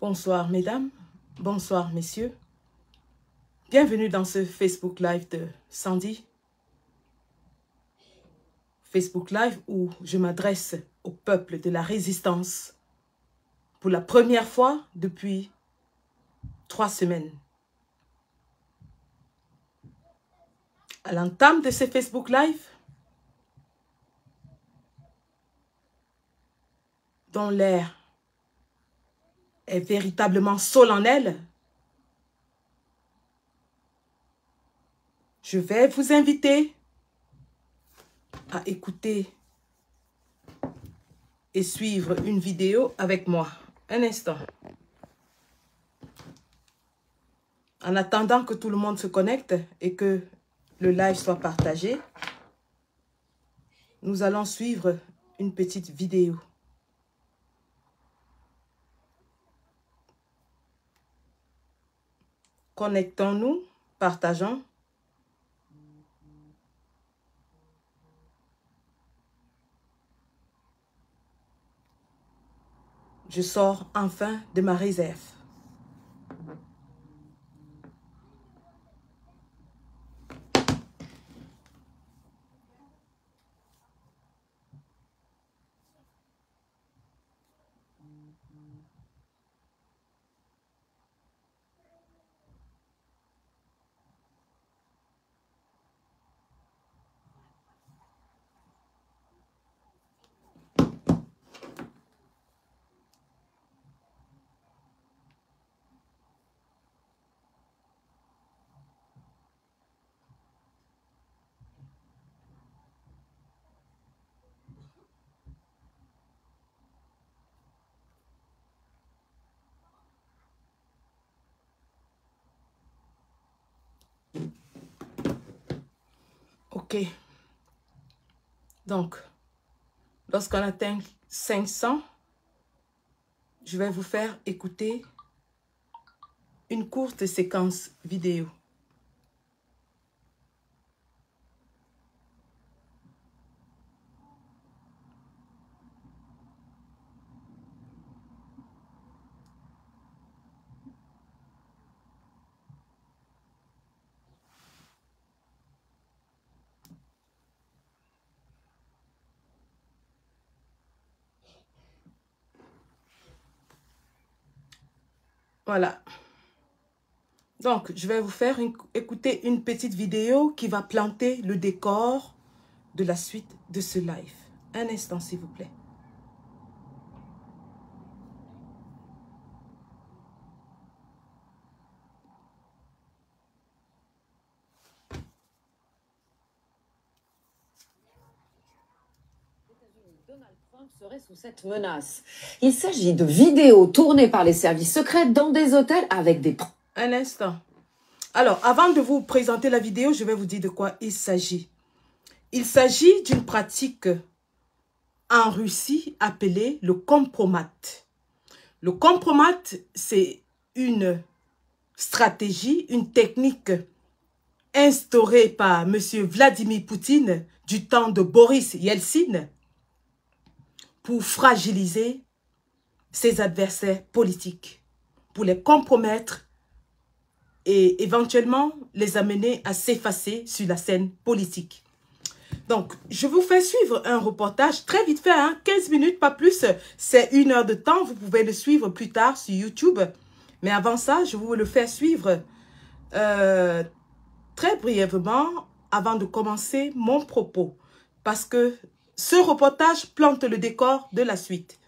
Bonsoir mesdames, bonsoir messieurs. Bienvenue dans ce Facebook Live de Sandy. Facebook Live où je m'adresse au peuple de la résistance pour la première fois depuis 3 semaines. À l'entame de ce Facebook Live, dont l'air est véritablement solennel, je vais vous inviter à écouter et suivre une vidéo avec moi. Un instant. En attendant que tout le monde se connecte et que le live soit partagé, nous allons suivre une petite vidéo. Connectons-nous, partageons. Je sors enfin de ma réserve. Ok. Donc, lorsqu'on atteint 500, je vais vous faire écouter une courte séquence vidéo. Voilà. Donc, je vais vous faire écouter une petite vidéo qui va planter le décor de la suite de ce live. Un instant, s'il vous plaît. Donald Trump serait sous cette menace. Il s'agit de vidéos tournées par les services secrets dans des hôtels avec des... Un instant. Alors, avant de vous présenter la vidéo, je vais vous dire de quoi il s'agit. Il s'agit d'une pratique en Russie appelée le compromat. Le compromat, c'est une stratégie, une technique instaurée par M. Vladimir Poutine du temps de Boris Yeltsin pour fragiliser ses adversaires politiques, pour les compromettre et éventuellement les amener à s'effacer sur la scène politique. Donc, je vous fais suivre un reportage très vite fait, hein, 15 minutes, pas plus. C'est 1 heure de temps. Vous pouvez le suivre plus tard sur YouTube. Mais avant ça, je vous le fais suivre très brièvement avant de commencer mon propos. Parce que ce reportage plante le décor de la suite.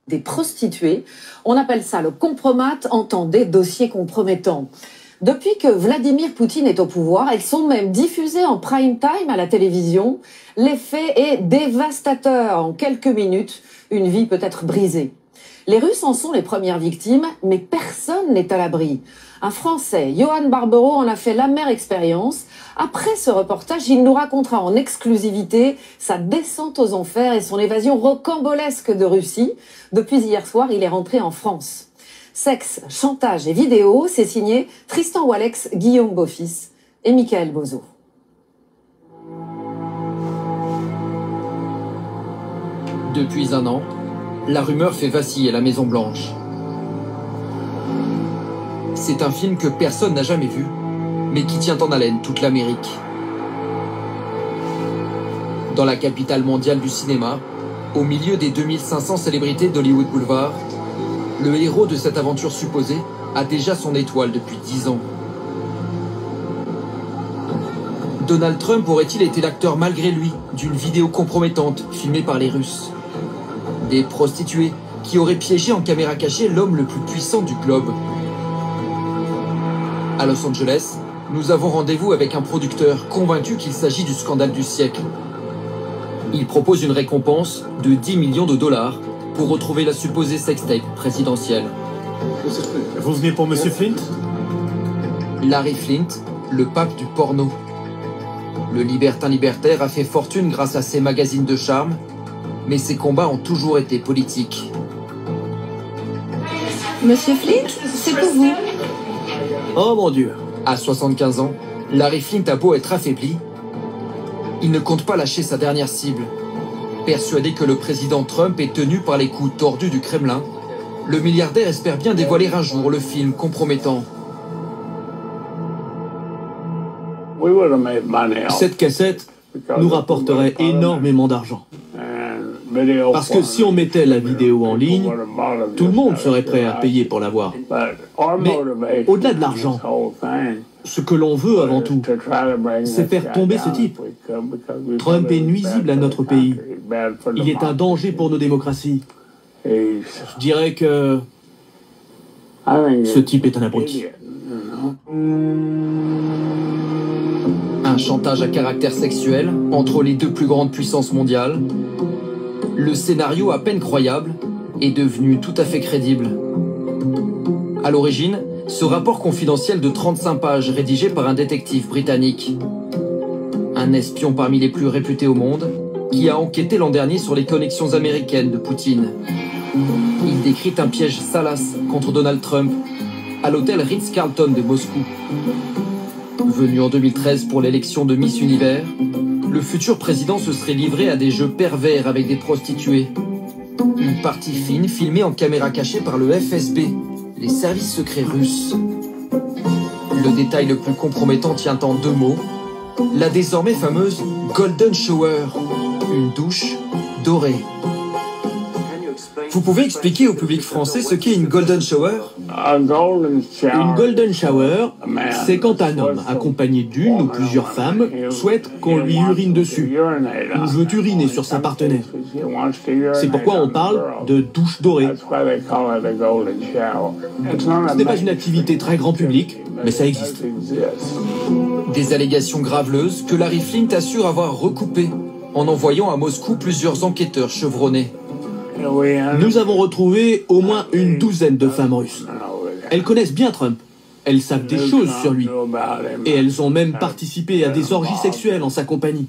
Des prostituées, on appelle ça le compromat, entendez, dossier compromettant. Depuis que Vladimir Poutine est au pouvoir, elles sont même diffusées en prime time à la télévision. L'effet est dévastateur. En quelques minutes, une vie peut être brisée. Les Russes en sont les premières victimes, mais personne n'est à l'abri. Un Français, Johan Barbero, en a fait l'amère expérience. Après ce reportage, il nous racontera en exclusivité sa descente aux enfers et son évasion rocambolesque de Russie. Depuis hier soir, il est rentré en France. Sexe, chantage et vidéo, c'est signé Tristan Walex, Guillaume Beaufils et Michael Bozo. Depuis un an, la rumeur fait vaciller la Maison-Blanche. C'est un film que personne n'a jamais vu, mais qui tient en haleine toute l'Amérique. Dans la capitale mondiale du cinéma, au milieu des 2500 célébrités d'Hollywood Boulevard, le héros de cette aventure supposée a déjà son étoile depuis 10 ans. Donald Trump aurait-il été l'acteur malgré lui d'une vidéo compromettante filmée par les Russes? Des prostituées qui auraient piégé en caméra cachée l'homme le plus puissant du globe. À Los Angeles, nous avons rendez-vous avec un producteur convaincu qu'il s'agit du scandale du siècle. Il propose une récompense de 10 millions de dollars pour retrouver la supposée sextape présidentielle. Vous venez pour Monsieur Flint? Larry Flint, le pape du porno. Le libertin libertaire a fait fortune grâce à ses magazines de charme, mais ses combats ont toujours été politiques. Monsieur Flint, c'est pour vous. Oh mon Dieu. À 75 ans, Larry Flint a beau être affaibli, il ne compte pas lâcher sa dernière cible. Persuadé que le président Trump est tenu par les coups tordus du Kremlin, le milliardaire espère bien dévoiler un jour le film compromettant. Cette cassette nous rapporterait énormément d'argent. Parce que si on mettait la vidéo en ligne, tout le monde serait prêt à payer pour la voir. Mais au-delà de l'argent, ce que l'on veut avant tout, c'est faire tomber ce type. Trump est nuisible à notre pays. Il est un danger pour nos démocraties. Je dirais que ce type est un abruti. Un chantage à caractère sexuel entre les deux plus grandes puissances mondiales. Le scénario à peine croyable est devenu tout à fait crédible. À l'origine, ce rapport confidentiel de 35 pages rédigé par un détective britannique. Un espion parmi les plus réputés au monde, qui a enquêté l'an dernier sur les connexions américaines de Poutine. Il décrit un piège salace contre Donald Trump à l'hôtel Ritz-Carlton de Moscou. Venu en 2013 pour l'élection de Miss Univers, le futur président se serait livré à des jeux pervers avec des prostituées. Une partie fine filmée en caméra cachée par le FSB, les services secrets russes. Le détail le plus compromettant tient en 2 mots, la désormais fameuse Golden Shower, une douche dorée. Vous pouvez expliquer au public français ce qu'est une Golden Shower? Une golden shower, c'est quand un homme, accompagné d'une ou plusieurs femmes, souhaite qu'on lui urine dessus, ou veut uriner sur sa partenaire. C'est pourquoi on parle de douche dorée. Ce n'est pas une activité très grand public, mais ça existe. Des allégations graveleuses que Larry Flint assure avoir recoupées en envoyant à Moscou plusieurs enquêteurs chevronnés. Nous avons retrouvé au moins une douzaine de femmes russes. Elles connaissent bien Trump. Elles savent des choses sur lui. Et elles ont même participé à des orgies sexuelles en sa compagnie.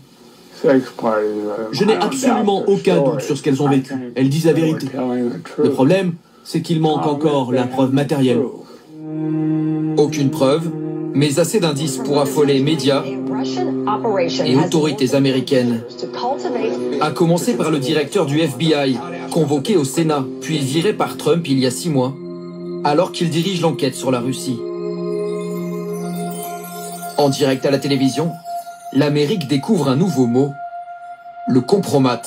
Je n'ai absolument aucun doute sur ce qu'elles ont vécu. Elles disent la vérité. Le problème, c'est qu'il manque encore la preuve matérielle. Aucune preuve, mais assez d'indices pour affoler médias et autorités américaines. À commencer par le directeur du FBI, convoqué au Sénat, puis viré par Trump il y a 6 mois, alors qu'il dirige l'enquête sur la Russie. En direct à la télévision, l'Amérique découvre un nouveau mot, le compromat.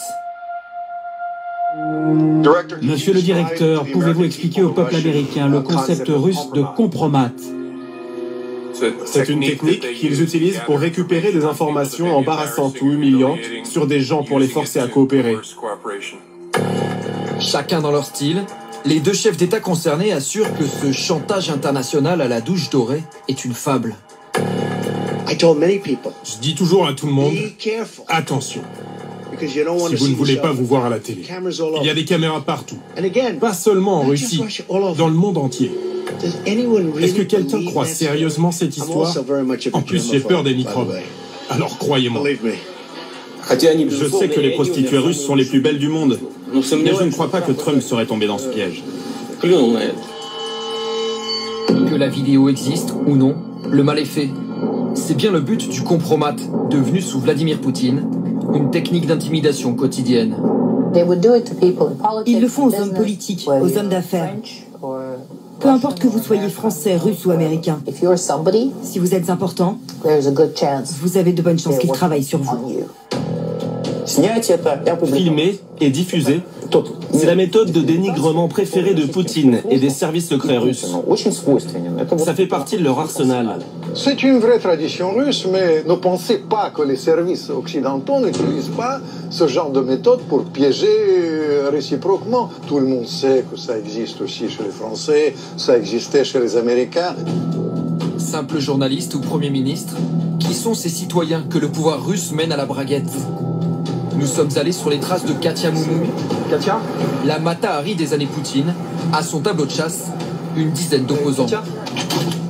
Monsieur le directeur, pouvez-vous expliquer au peuple américain le concept russe de compromat? C'est une technique qu'ils utilisent pour récupérer des informations embarrassantes ou humiliantes sur des gens pour les forcer à coopérer. Chacun dans leur style, les deux chefs d'État concernés assurent que ce chantage international à la douche dorée est une fable. Je dis toujours à tout le monde, attention, si vous ne voulez pas vous voir à la télé. Il y a des caméras partout, pas seulement en Russie, dans le monde entier. Est-ce que quelqu'un croit sérieusement cette histoire? En plus, j'ai peur des microbes. Alors croyez-moi. Je sais que les prostituées russes sont les plus belles du monde, mais je ne crois pas que Trump serait tombé dans ce piège. Que la vidéo existe ou non, le mal est fait. C'est bien le but du compromat, devenu sous Vladimir Poutine, une technique d'intimidation quotidienne. Ils le font aux hommes politiques, aux hommes d'affaires. Peu importe que vous soyez français, russe ou américain. Si vous êtes important, vous avez de bonnes chances qu'ils travaillent sur vous. Filmer et diffuser, c'est la méthode de dénigrement préférée de Poutine et des services secrets russes. Ça fait partie de leur arsenal. C'est une vraie tradition russe, mais ne pensez pas que les services occidentaux n'utilisent pas ce genre de méthode pour piéger réciproquement. Tout le monde sait que ça existe aussi chez les Français, ça existait chez les Américains. Simple journaliste ou Premier ministre, qui sont ces citoyens que le pouvoir russe mène à la braguette? Nous sommes allés sur les traces de Katia Moumou, la Mata Hari des années Poutine, à son tableau de chasse, une dizaine d'opposants.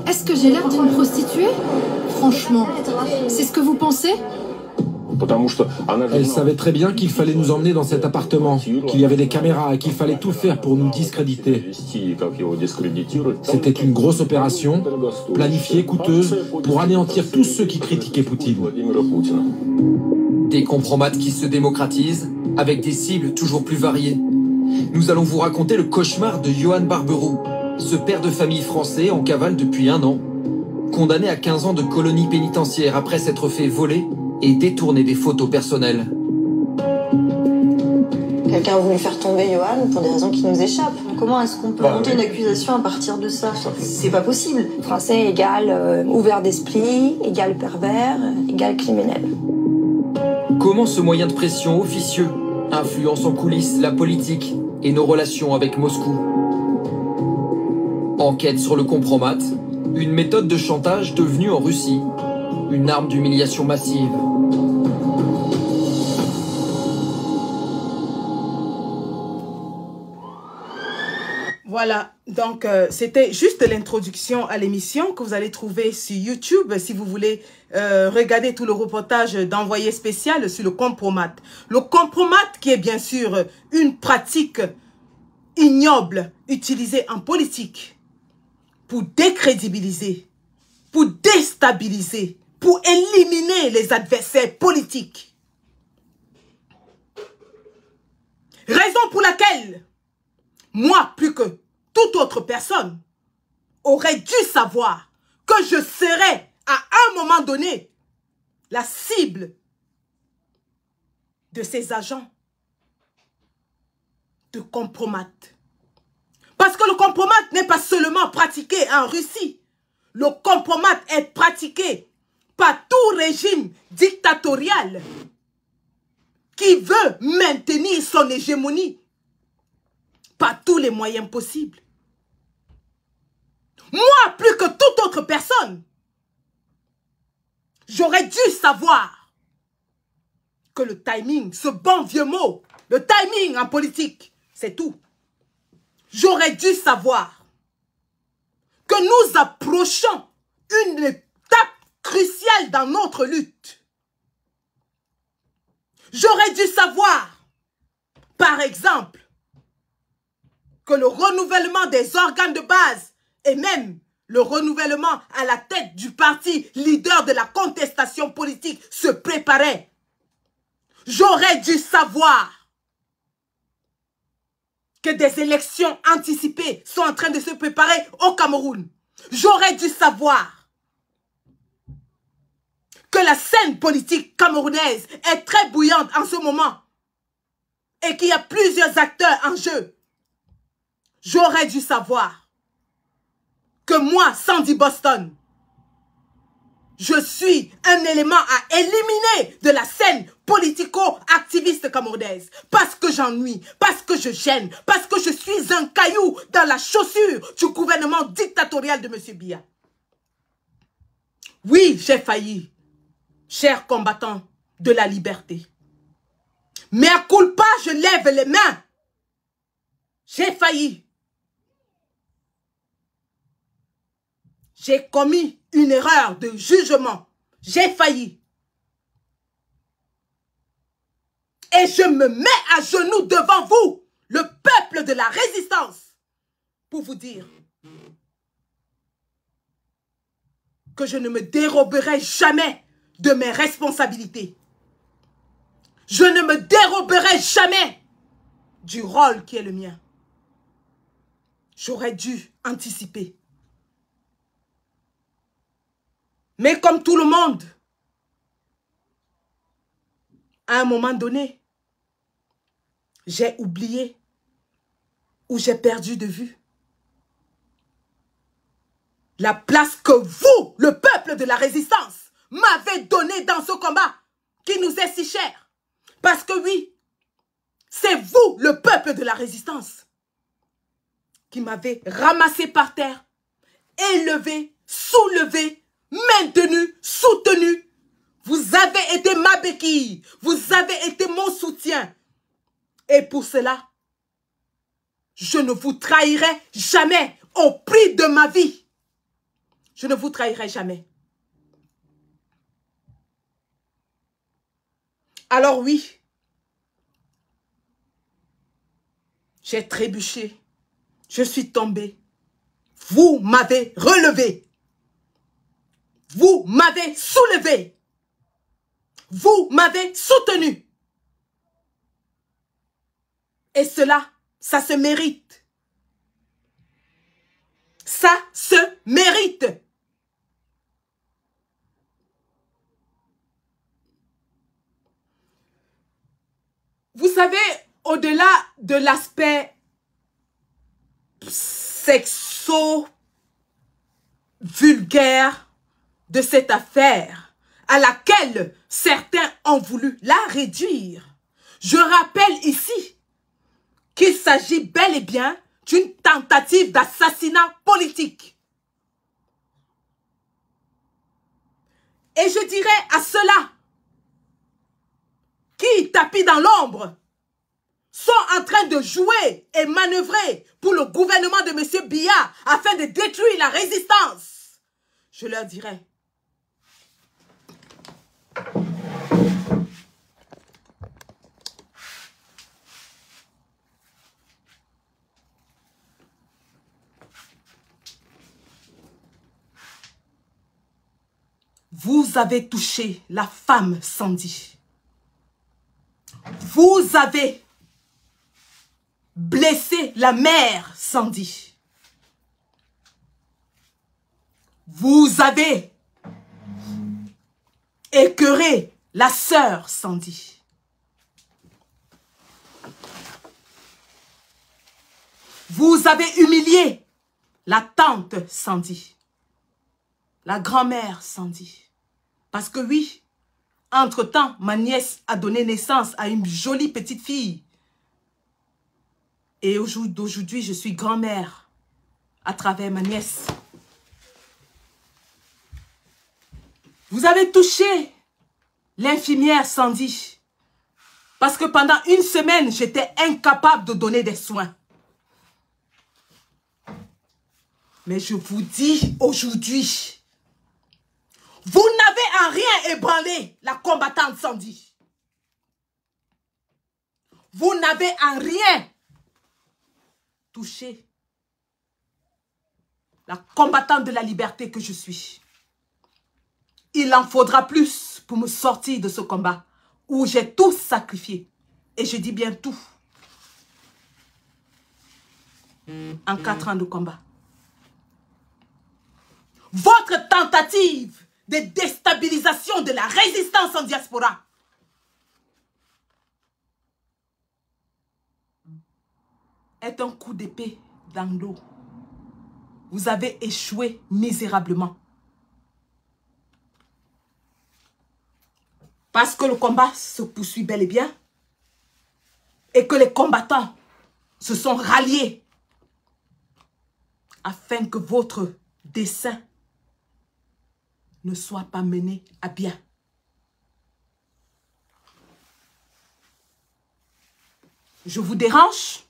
Est-ce que j'ai l'air d'une prostituée? Franchement, c'est ce que vous pensez? Elle savait très bien qu'il fallait nous emmener dans cet appartement, qu'il y avait des caméras et qu'il fallait tout faire pour nous discréditer. C'était une grosse opération, planifiée, coûteuse, pour anéantir tous ceux qui critiquaient Poutine. Des compromates qui se démocratisent, avec des cibles toujours plus variées. Nous allons vous raconter le cauchemar de Johan Barberou, ce père de famille français en cavale depuis 1 an, condamné à 15 ans de colonie pénitentiaire après s'être fait voler et détourner des photos personnelles. Quelqu'un a voulu faire tomber Johan pour des raisons qui nous échappent. Comment est-ce qu'on peut monter une accusation à partir de ça? C'est pas possible. Français égale ouvert d'esprit, égale pervers, égale criminel. Comment ce moyen de pression officieux influence en coulisses la politique et nos relations avec Moscou? Enquête sur le compromat, une méthode de chantage devenue en Russie une arme d'humiliation massive. Voilà, donc c'était juste l'introduction à l'émission que vous allez trouver sur YouTube si vous voulez regarder tout le reportage d'envoyé spécial sur le compromat. Le compromat qui est bien sûr une pratique ignoble utilisée en politique pour décrédibiliser, pour déstabiliser, pour éliminer les adversaires politiques. Raison pour laquelle moi, plus que toute autre personne, aurait dû savoir que je serais, à un moment donné, la cible de ces agents de compromat. Parce que le compromat n'est pas seulement pratiqué en Russie. Le compromat est pratiqué par tout régime dictatorial qui veut maintenir son hégémonie par tous les moyens possibles. Moi, plus que toute autre personne, j'aurais dû savoir que le timing, ce bon vieux mot, le timing en politique, c'est tout. J'aurais dû savoir que nous approchons une étape cruciale dans notre lutte. J'aurais dû savoir, par exemple, que le renouvellement des organes de base et même le renouvellement à la tête du parti leader de la contestation politique se préparait. J'aurais dû savoir que des élections anticipées sont en train de se préparer au Cameroun. J'aurais dû savoir que la scène politique camerounaise est très bouillante en ce moment. et qu'il y a plusieurs acteurs en jeu, j'aurais dû savoir que moi, Sandy Boston, je suis un élément à éliminer de la scène politico-activiste camerounaise. Parce que j'ennuie, parce que je gêne, parce que je suis un caillou dans la chaussure du gouvernement dictatorial de M. Biya. Oui, j'ai failli, chers combattants de la liberté. Mais à culpa, je lève les mains. J'ai failli. J'ai commis une erreur de jugement. J'ai failli. Et je me mets à genoux devant vous, le peuple de la résistance, pour vous dire que je ne me déroberai jamais de mes responsabilités. Je ne me déroberai jamais du rôle qui est le mien. J'aurais dû anticiper. Mais comme tout le monde, à un moment donné, j'ai oublié ou j'ai perdu de vue la place que vous, le peuple de la résistance, m'avez donnée dans ce combat qui nous est si cher. Parce que oui, c'est vous, le peuple de la résistance, qui m'avez ramassé par terre, élevé, soulevé, maintenu, soutenu. Vous avez été ma béquille, vous avez été mon soutien. Et pour cela, je ne vous trahirai jamais au prix de ma vie. Je ne vous trahirai jamais. Alors oui, j'ai trébuché, je suis tombée. Vous m'avez relevé. Vous m'avez soulevé. Vous m'avez soutenu. Et cela, ça se mérite. Ça se mérite. Vous savez, au-delà de l'aspect sexo-vulgaire de cette affaire, à laquelle certains ont voulu la réduire, je rappelle ici qu'il s'agit bel et bien d'une tentative d'assassinat politique. Et je dirais à ceux-là qui, tapis dans l'ombre, sont en train de jouer et manœuvrer pour le gouvernement de M. Biya afin de détruire la résistance, je leur dirais: vous avez touché la femme Sandy. Vous avez blessé la mère Sandy. Vous avez écœuré la sœur Sandy. Vous avez humilié la tante Sandy. La grand-mère Sandy. Parce que oui, entre-temps, ma nièce a donné naissance à une jolie petite fille. Et d'aujourd'hui, je suis grand-mère à travers ma nièce. Vous avez touché l'infirmière Sandy. Parce que pendant une semaine, j'étais incapable de donner des soins. Mais je vous dis aujourd'hui, vous n'avez en rien ébranlé la combattante Sandy. Vous n'avez en rien touché la combattante de la liberté que je suis. Il en faudra plus pour me sortir de ce combat où j'ai tout sacrifié. Et je dis bien tout. En 4 ans de combat. Votre tentative de déstabilisation de la résistance en diaspora est un coup d'épée dans l'eau. Vous avez échoué misérablement. Parce que le combat se poursuit bel et bien et que les combattants se sont ralliés afin que votre dessein ne soit pas mené à bien. Je vous dérange?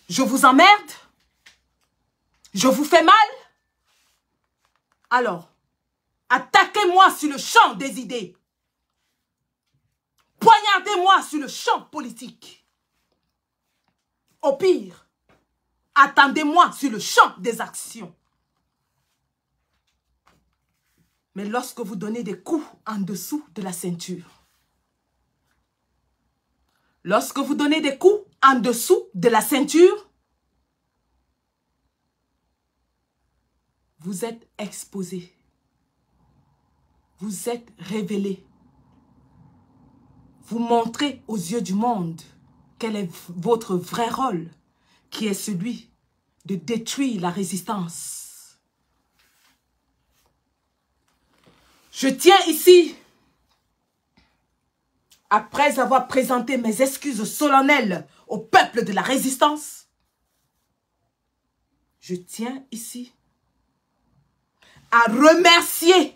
Je vous emmerde? Je vous fais mal? Alors, attaquez-moi sur le champ des idées. Poignardez-moi sur le champ politique. Au pire, attendez-moi sur le champ des actions. Mais lorsque vous donnez des coups en dessous de la ceinture, lorsque vous donnez des coups en dessous de la ceinture, vous êtes exposé. Vous êtes révélé. Vous montrez aux yeux du monde quel est votre vrai rôle, qui est celui de détruire la résistance. Je tiens ici, après avoir présenté mes excuses solennelles au peuple de la résistance, je tiens ici à remercier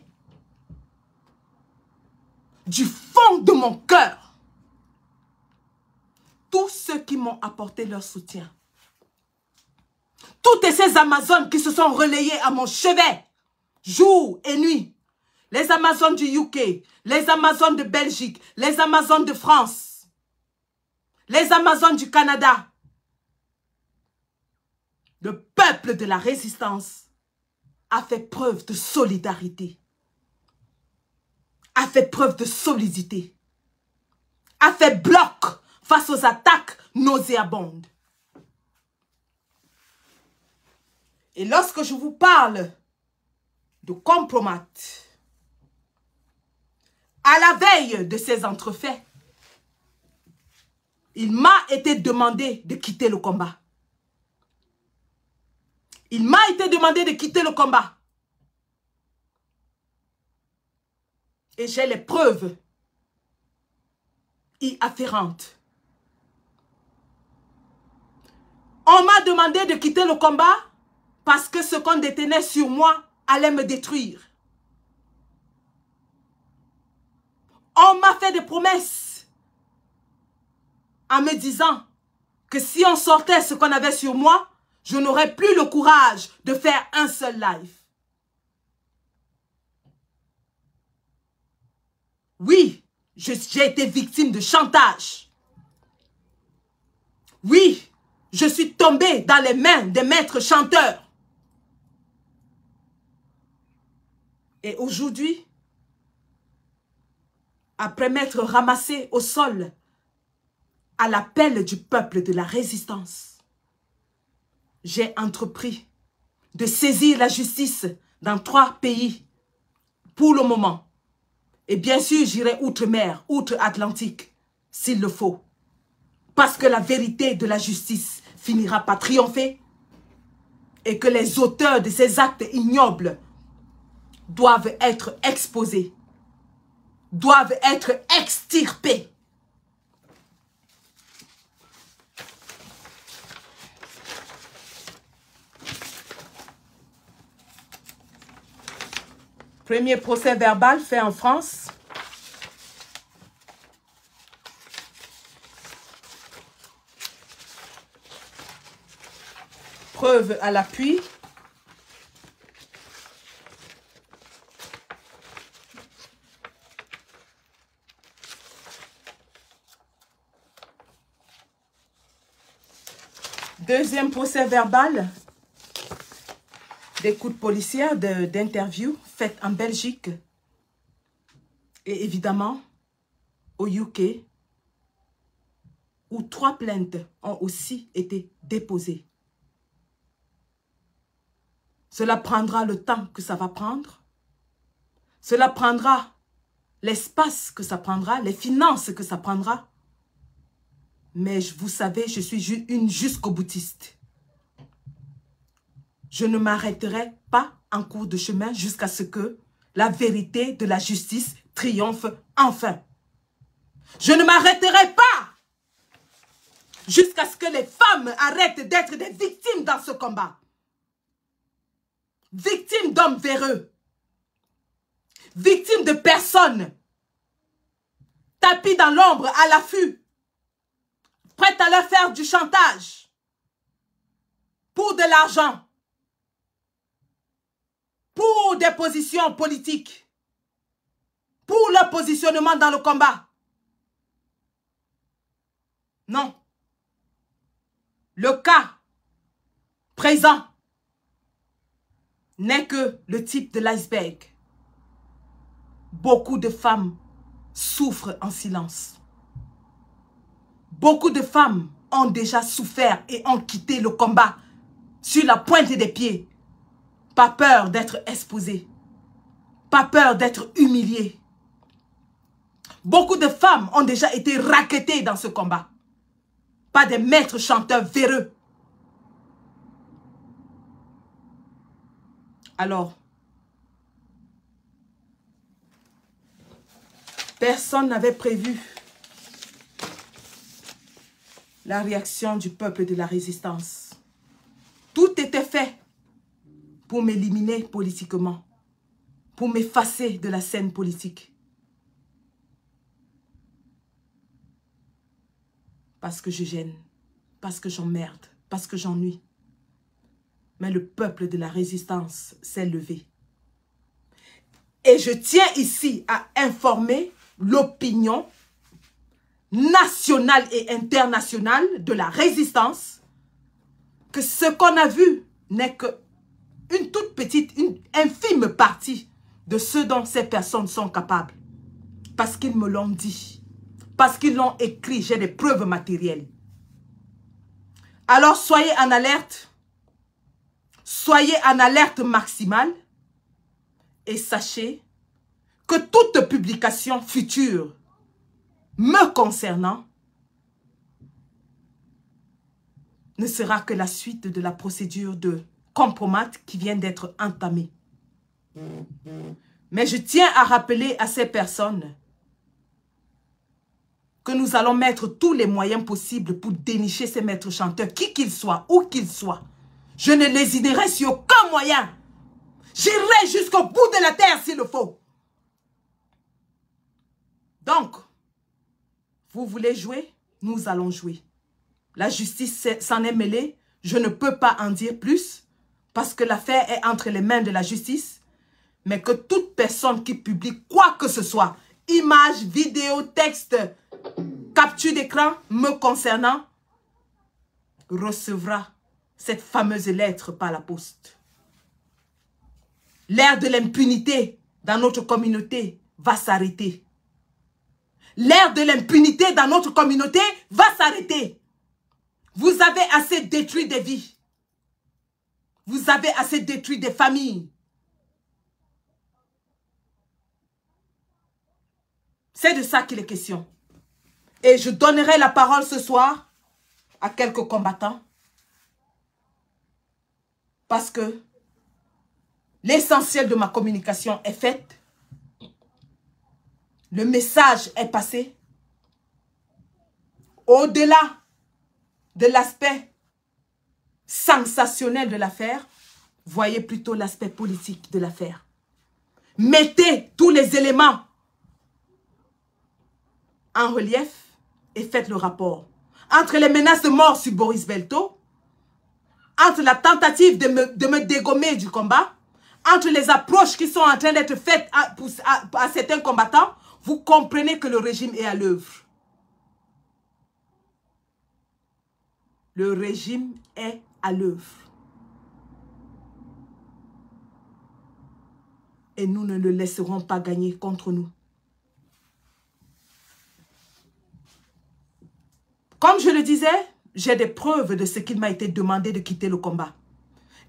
du fond de mon cœur tous ceux qui m'ont apporté leur soutien. Toutes ces Amazones qui se sont relayées à mon chevet, jour et nuit. Les Amazones du UK, les Amazones de Belgique, les Amazones de France, les Amazones du Canada. Le peuple de la résistance a fait preuve de solidarité, a fait preuve de solidité, a fait bloc face aux attaques nauséabondes. Et lorsque je vous parle de compromat, à la veille de ces entrefaits, il m'a été demandé de quitter le combat. Il m'a été demandé de quitter le combat. Et j'ai les preuves y afférentes. On m'a demandé de quitter le combat parce que ce qu'on détenait sur moi allait me détruire. On m'a fait des promesses en me disant que si on sortait ce qu'on avait sur moi, je n'aurais plus le courage de faire un seul live. Oui, j'ai été victime de chantage. Oui, je suis tombée dans les mains des maîtres chanteurs. Et aujourd'hui, après m'être ramassée au sol à l'appel du peuple de la résistance, j'ai entrepris de saisir la justice dans 3 pays pour le moment. Et bien sûr, j'irai outre-mer, outre-Atlantique, s'il le faut. Parce que la vérité de la justice finira par triompher et que les auteurs de ces actes ignobles doivent être exposés, doivent être extirpés. Premier procès verbal fait en France. Preuve à l'appui. Deuxième procès verbal d'écoute policière, d'interview faite en Belgique et évidemment au UK, où 3 plaintes ont aussi été déposées. Cela prendra le temps que ça va prendre. Cela prendra l'espace que ça prendra, les finances que ça prendra. Mais vous savez, je suis une jusqu'au-boutiste. Je ne m'arrêterai pas en cours de chemin jusqu'à ce que la vérité de la justice triomphe enfin. Je ne m'arrêterai pas jusqu'à ce que les femmes arrêtent d'être des victimes dans ce combat. Victimes d'hommes véreux. Victimes de personnes tapis dans l'ombre à l'affût, prêtes à leur faire du chantage pour de l'argent, pour des positions politiques, pour leur positionnement dans le combat. Non. Le cas présent n'est que le type de l'iceberg. Beaucoup de femmes souffrent en silence. Beaucoup de femmes ont déjà souffert et ont quitté le combat sur la pointe des pieds. Pas peur d'être exposées. Pas peur d'être humiliées. Beaucoup de femmes ont déjà été rackettées dans ce combat. Pas des maîtres chanteurs véreux. Alors, personne n'avait prévu la réaction du peuple de la résistance. Tout était fait pour m'éliminer politiquement, pour m'effacer de la scène politique. Parce que je gêne, parce que j'emmerde, parce que j'ennuie. Mais le peuple de la résistance s'est levé. Et je tiens ici à informer l'opinion nationale et internationale de la résistance que ce qu'on a vu n'est qu'une toute petite, une infime partie de ce dont ces personnes sont capables. Parce qu'ils me l'ont dit. Parce qu'ils l'ont écrit. J'ai des preuves matérielles. Alors soyez en alerte. Soyez en alerte maximale. Et sachez que toute publication future me concernant ne sera que la suite de la procédure de compromat qui vient d'être entamée. Mais je tiens à rappeler à ces personnes que nous allons mettre tous les moyens possibles pour dénicher ces maîtres chanteurs, qui qu'ils soient, où qu'ils soient. Je ne les ignorerai sur aucun moyen. J'irai jusqu'au bout de la terre s'il le faut. Donc, vous voulez jouer? Nous allons jouer. La justice s'en est mêlée. Je ne peux pas en dire plus parce que l'affaire est entre les mains de la justice. Mais que toute personne qui publie quoi que ce soit, image, vidéo, texte, capture d'écran me concernant, recevra cette fameuse lettre par la poste. L'ère de l'impunité dans notre communauté va s'arrêter. L'ère de l'impunité dans notre communauté va s'arrêter. Vous avez assez détruit des vies. Vous avez assez détruit des familles. C'est de ça qu'il est question. Et je donnerai la parole ce soir à quelques combattants. Parce que l'essentiel de ma communication est faite. Le message est passé. Au-delà de l'aspect sensationnel de l'affaire, voyez plutôt l'aspect politique de l'affaire. Mettez tous les éléments en relief et faites le rapport. Entre les menaces de mort sur Boris Belto, entre la tentative de me dégommer du combat, entre les approches qui sont en train d'être faites à certains combattants, vous comprenez que le régime est à l'œuvre. Le régime est à l'œuvre. Et nous ne le laisserons pas gagner contre nous. Comme je le disais, j'ai des preuves de ce qu'il m'a été demandé de quitter le combat.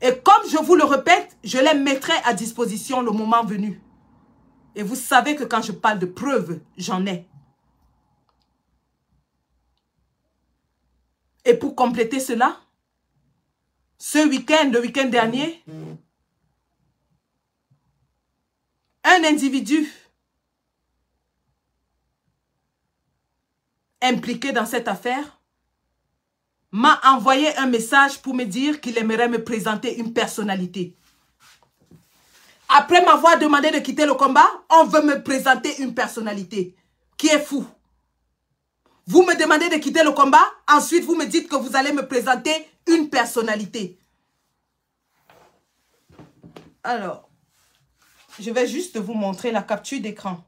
Et comme je vous le répète, je les mettrai à disposition le moment venu. Et vous savez que quand je parle de preuves, j'en ai. Et pour compléter cela, ce week-end, le week-end dernier, un individu impliqué dans cette affaire m'a envoyé un message pour me dire qu'il aimerait me présenter une personnalité. Après m'avoir demandé de quitter le combat, on veut me présenter une personnalité qui est fou. Vous me demandez de quitter le combat, ensuite vous me dites que vous allez me présenter une personnalité. Alors, je vais juste vous montrer la capture d'écran.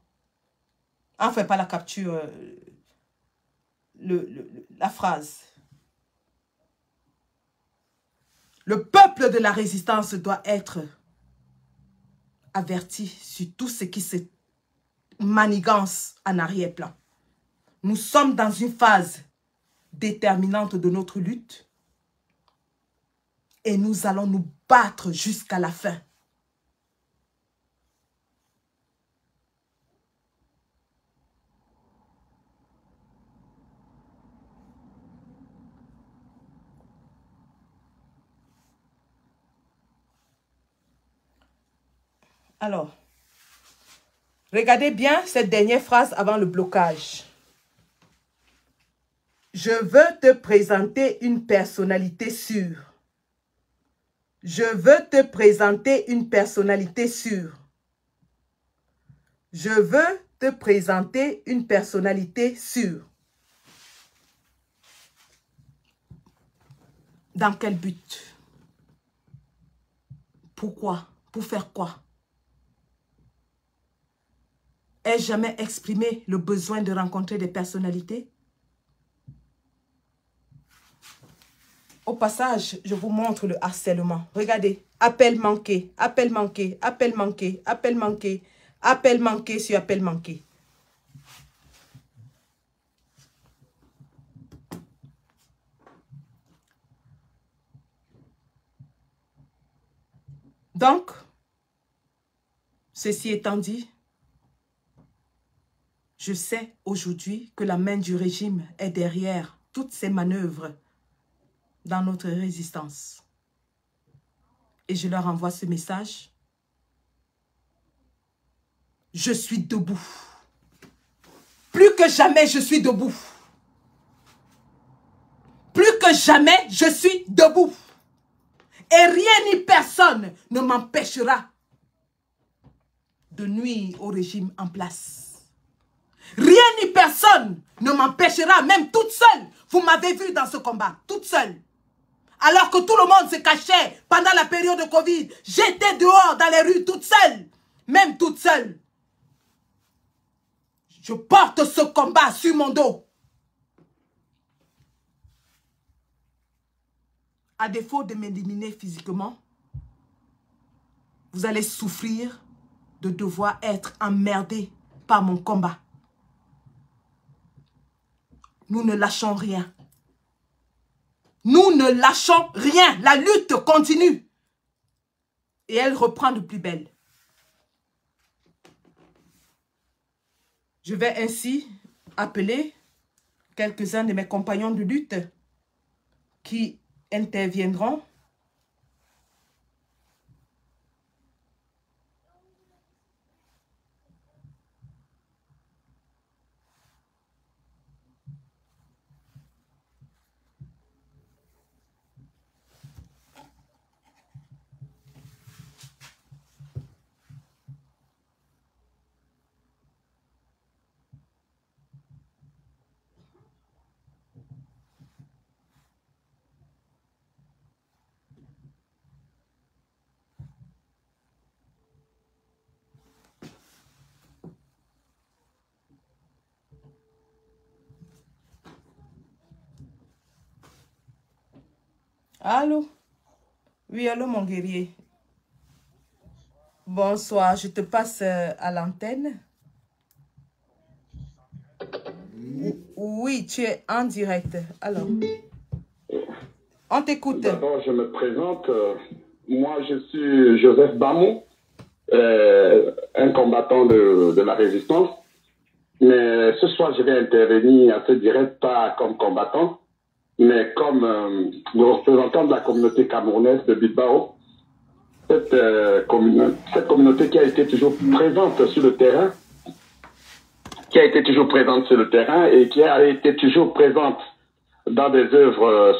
Enfin, pas la capture, la phrase. Le peuple de la résistance doit être averti sur tout ce qui se manigance en arrière-plan. Nous sommes dans une phase déterminante de notre lutte et nous allons nous battre jusqu'à la fin. Alors, regardez bien cette dernière phrase avant le blocage. Je veux te présenter une personnalité sûre. Je veux te présenter une personnalité sûre. Je veux te présenter une personnalité sûre. Dans quel but? Pourquoi? Pour faire quoi? Ai-je jamais exprimé le besoin de rencontrer des personnalités? Au passage, je vous montre le harcèlement. Regardez, appel manqué, appel manqué, appel manqué, appel manqué, appel manqué sur appel manqué. Donc, ceci étant dit, je sais aujourd'hui que la main du régime est derrière toutes ces manœuvres dans notre résistance. Et je leur envoie ce message. Je suis debout. Plus que jamais, je suis debout. Plus que jamais, je suis debout. Et rien ni personne ne m'empêchera de nuire au régime en place. Rien ni personne ne m'empêchera, même toute seule. Vous m'avez vu dans ce combat, toute seule. Alors que tout le monde se cachait pendant la période de Covid. J'étais dehors dans les rues toute seule. Même toute seule. Je porte ce combat sur mon dos. À défaut de m'éliminer physiquement, vous allez souffrir de devoir être emmerdé par mon combat. Nous ne lâchons rien. Nous ne lâchons rien. La lutte continue. Et elle reprend de plus belle. Je vais ainsi appeler quelques-uns de mes compagnons de lutte qui interviendront. Allô? Oui, allô mon guerrier. Bonsoir, je te passe à l'antenne. Oui, tu es en direct. Alors, on t'écoute. D'abord, je me présente. Moi, je suis Joseph Bamou, un combattant de la résistance. Mais ce soir, je vais intervenir à ce direct, pas comme combattant, Mais comme le représentant de la communauté camerounaise de Bilbao, cette communauté qui a été toujours présente sur le terrain, et qui a été toujours présente dans des œuvres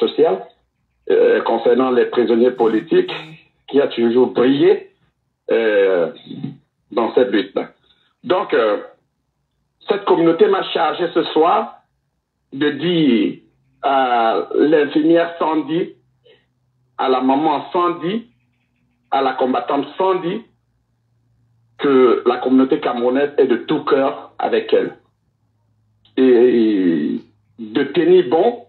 sociales concernant les prisonniers politiques, qui a toujours brillé dans cette lutte-là. Donc, cette communauté m'a chargé ce soir de dire à l'infirmière Sandy, à la maman Sandy, à la combattante Sandy, que la communauté camerounaise est de tout cœur avec elle. Et de tenir bon.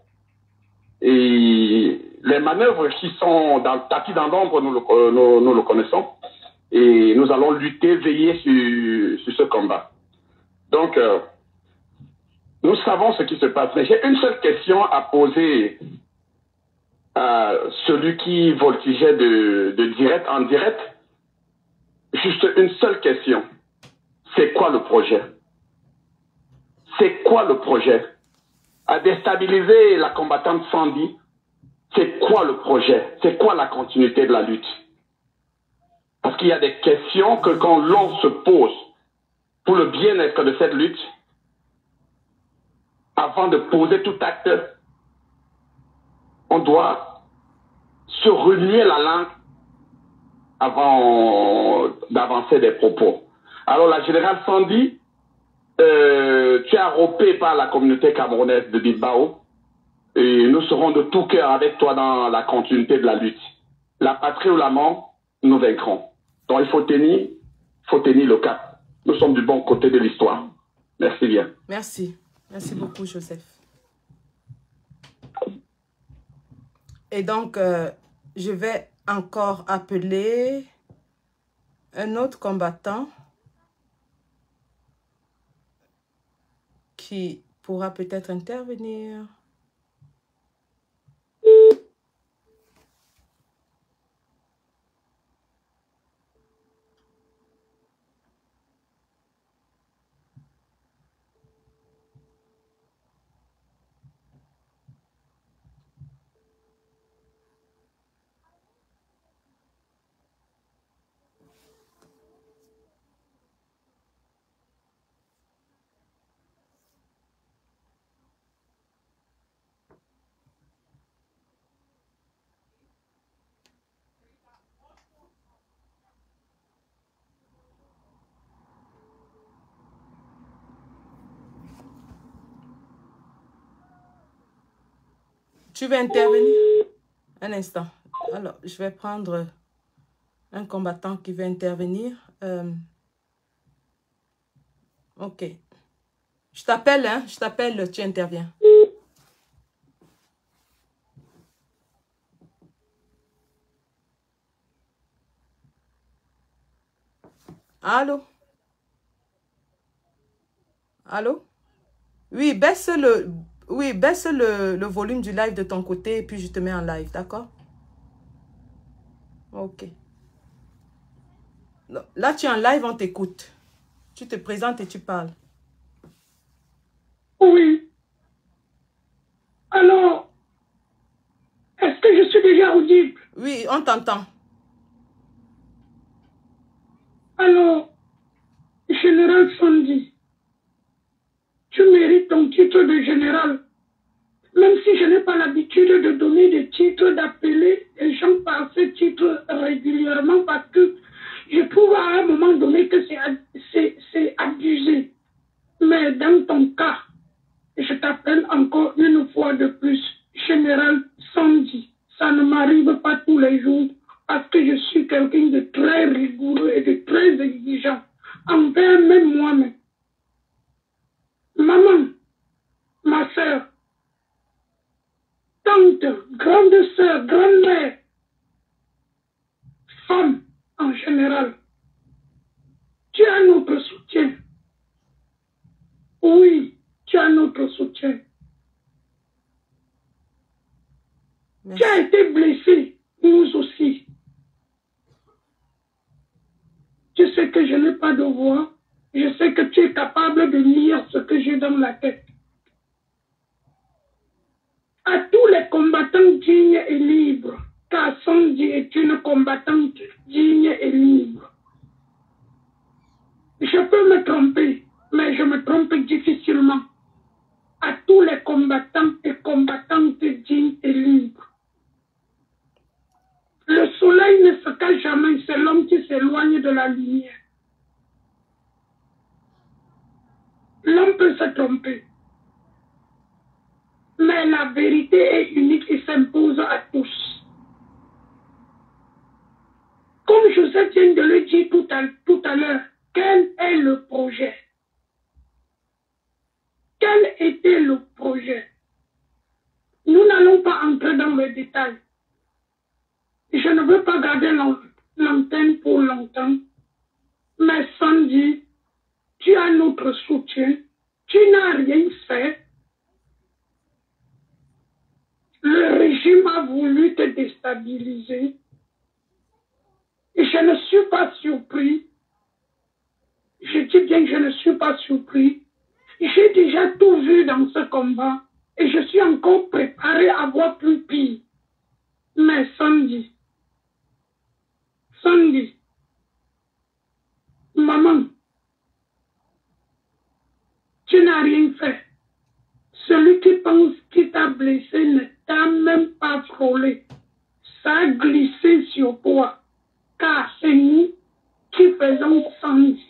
Et les manœuvres qui sont dans le tapis dans l'ombre, nous le connaissons. Et nous allons lutter, veiller sur ce combat. Donc, nous savons ce qui se passe. Mais j'ai une seule question à poser à celui qui voltigeait de direct en direct. Juste une seule question. C'est quoi le projet? C'est quoi le projet? À déstabiliser la combattante Sandy, c'est quoi le projet? C'est quoi la continuité de la lutte? Parce qu'il y a des questions que quand l'on se pose pour le bien-être de cette lutte, avant de poser tout acte, on doit se remuer la langue avant d'avancer des propos. Alors la générale Sandy, tu es arropée par la communauté camerounaise de Bilbao et nous serons de tout cœur avec toi dans la continuité de la lutte. La patrie ou la mort, nous vaincrons. Donc il faut tenir le cap. Nous sommes du bon côté de l'histoire. Merci bien. Merci. Merci beaucoup, Joseph. Et donc, je vais encore appeler un autre combattant qui pourra peut-être intervenir. Tu veux intervenir? Un instant. Alors, je vais prendre un combattant qui veut intervenir. Ok. Je t'appelle, hein? Je t'appelle, tu interviens. Allô? Allô? Oui, baisse le volume du live de ton côté et puis je te mets en live, d'accord? Ok. Là, tu es en live, on t'écoute. Tu te présentes et tu parles. Oui. Alors, est-ce que je suis déjà audible? Oui, on t'entend. Alors, Général Sandy, tu mérites ton titre de général. Même si je n'ai pas l'habitude de donner des titres, d'appeler les gens par ce titre régulièrement parce que je trouve à un moment donné que c'est abusé. Mais dans ton cas, je t'appelle encore une fois de plus, Général Sandy. Ça ne m'arrive pas tous les jours parce que je suis quelqu'un de très rigoureux et de très exigeant envers même moi-même. Maman, ma soeur, tante, grande soeur, grand-mère, femme en général, tu as notre soutien. Oui, tu as notre soutien. Merci. Tu as été blessé, nous aussi. Tu sais que je n'ai pas de voix. Je sais que tu es capable de lire ce que j'ai dans la tête. À tous les combattants dignes et libres, car Sandy est une combattante digne et libre. Je peux me tromper, mais je me trompe difficilement. À tous les combattants et combattantes dignes et libres. Le soleil ne se cache jamais, c'est l'homme qui s'éloigne de la lumière. L'homme peut se tromper. Mais la vérité est unique et s'impose à tous. Comme Joseph vient de le dire tout à l'heure, quel est le projet? Quel était le projet? Nous n'allons pas entrer dans les détails. Je ne veux pas garder l'antenne pour longtemps. Mais Sandy, tu as notre soutien. Tu n'as rien fait. Le régime a voulu te déstabiliser. Et je ne suis pas surpris. Je dis bien que je ne suis pas surpris. J'ai déjà tout vu dans ce combat. Et je suis encore préparé à voir plus pire. Mais Sandy, maman, tu n'as rien fait. Celui qui pense qu'il t'a blessé ne t'a même pas frôlé. Ça a glissé sur toi. Car c'est nous qui faisons Sandy.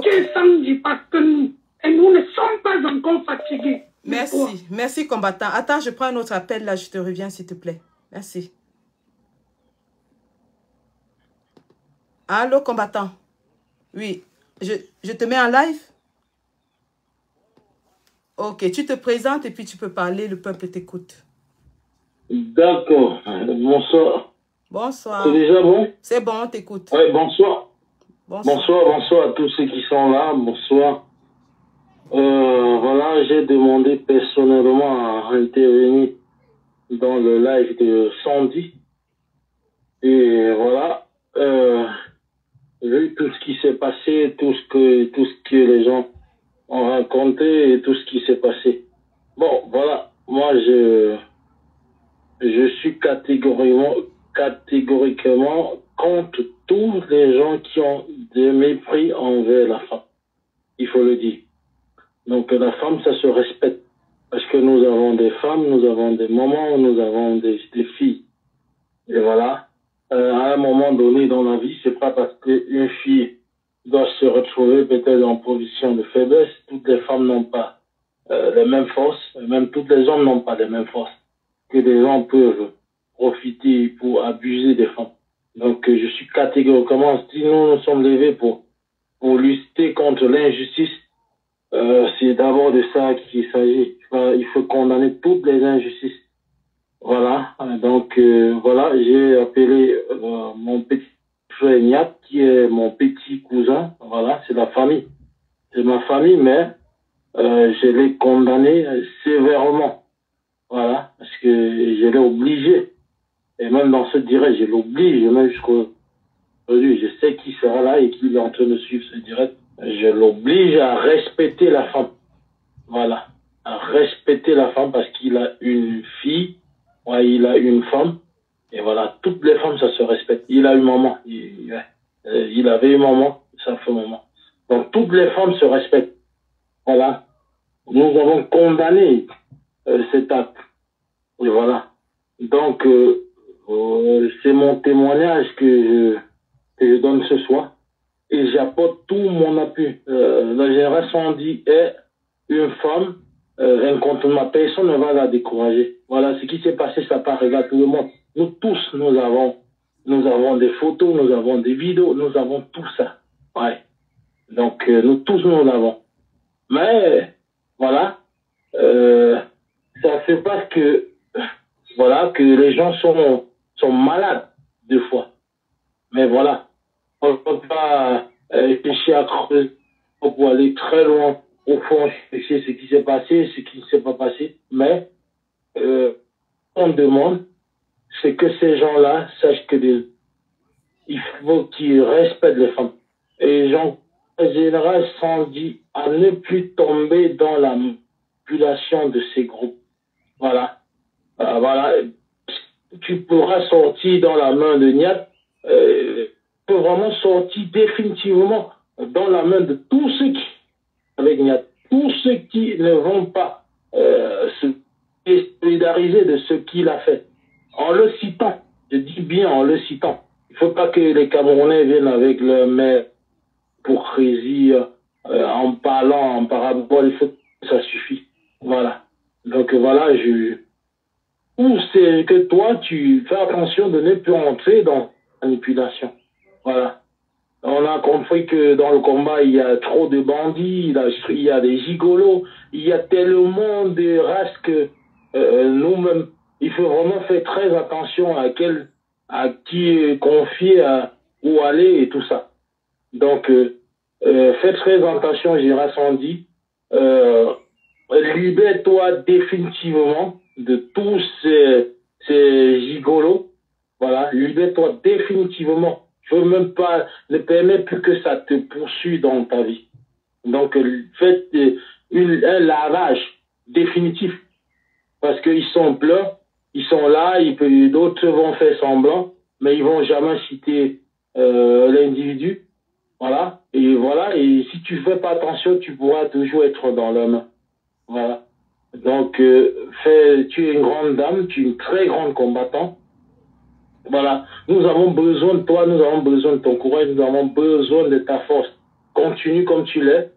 Tu es Sandy parce que nous. Et nous ne sommes pas encore fatigués. Merci. Merci, combattant. Attends, je prends un autre appel là. Je te reviens, s'il te plaît. Merci. Allô, combattant? Oui. Je te mets en live? Ok, tu te présentes et puis tu peux parler. Le peuple t'écoute. D'accord. Bonsoir. Bonsoir. C'est déjà bon? C'est bon, on t'écoute. Oui, bonsoir. Bonsoir. Bonsoir à tous ceux qui sont là. Bonsoir. Voilà, j'ai demandé personnellement à intervenir dans le live de Sandy. Et voilà, vu tout ce qui s'est passé, tout ce que les gens ont raconté et tout ce qui s'est passé. Bon, voilà, moi je suis catégoriquement contre tous les gens qui ont des mépris envers la femme. Il faut le dire. Donc la femme, ça se respecte. Parce que nous avons des femmes, nous avons des mamans, nous avons des filles. Et voilà. À un moment donné dans la vie, c'est pas parce qu'une fille doit se retrouver peut-être en position de faiblesse. Toutes les femmes n'ont pas les mêmes forces. Même tous les hommes n'ont pas les mêmes forces. Que des gens peuvent profiter pour abuser des femmes. Donc je suis catégoriquement, si nous sommes levés pour lutter contre l'injustice, c'est d'abord de ça qu'il s'agit. Il faut condamner toutes les injustices. Voilà. Donc, voilà, j'ai appelé mon petit frère Niat, qui est mon petit cousin. Voilà, c'est la famille. C'est ma famille, mais je l'ai condamné sévèrement. Voilà, parce que je l'ai obligé. Et même dans ce direct, je l'oblige, même jusqu'aujourd'hui. Je sais qu'il sera là et qu'il est en train de suivre ce direct. Je l'oblige à respecter la femme. Voilà. À respecter la femme parce qu'il a une fille. Ouais, il a une femme. Et voilà. Toutes les femmes, ça se respecte. Il a une maman. Il avait une maman. Ça fait maman. Donc, toutes les femmes se respectent. Voilà. Nous avons condamné cet acte. Et voilà. Donc, c'est mon témoignage que je donne ce soir. Et j'apporte tout mon appui. La génération Sandy est une femme, rencontre ma personne ne va la décourager. Voilà, ce qui s'est passé, ça part regarder tout le monde. Nous tous, nous avons des photos, nous avons des vidéos, nous avons tout ça. Ouais. Donc, nous tous, nous l'avons. Mais, voilà, ça fait pas que, voilà, que les gens sont malades, deux fois. Mais voilà. On ne peut pas chercher à creuser pour aller très loin au fond, chercher ce qui s'est passé, ce qui ne s'est pas passé. Mais on demande, c'est que ces gens-là sachent que il faut qu'ils respectent les femmes. Et les gens, en général, sont dit à ne plus tomber dans la manipulation de ces groupes. Voilà. Voilà. Tu pourras sortir dans la main de Niat, tu peux vraiment sortir définitivement dans la main de tous ceux qui, avec Niat, tous ceux qui ne vont pas se solidariser de ce qu'il a fait. En le citant, je dis bien en le citant. Il ne faut pas que les Camerounais viennent avec leur mère pour résister en parlant, en parabole. Il faut que ça suffit. Voilà. Donc voilà, ou c'est que toi, tu fais attention de ne plus entrer dans la manipulation. Voilà. On a compris que dans le combat, il y a trop de bandits, il y a des gigolos, il y a tellement de races que nous-mêmes, il faut vraiment faire très attention à qui confier, où aller et tout ça. Donc, faites très attention, Gérard Sandy. Libère-toi définitivement de tous ces gigolos. Voilà, libère-toi définitivement. Je veux même pas, ne permets plus que ça te poursuive dans ta vie. Donc, faites un lavage définitif. Parce qu'ils sont blancs, ils sont là, d'autres vont faire semblant, mais ils vont jamais citer l'individu. Voilà. Et voilà, et si tu fais pas attention, tu pourras toujours être dans la main. Voilà. Donc, tu es une grande dame, tu es une très grande combattante. Voilà. Nous avons besoin de toi, nous avons besoin de ton courage, nous avons besoin de ta force. Continue comme tu l'es.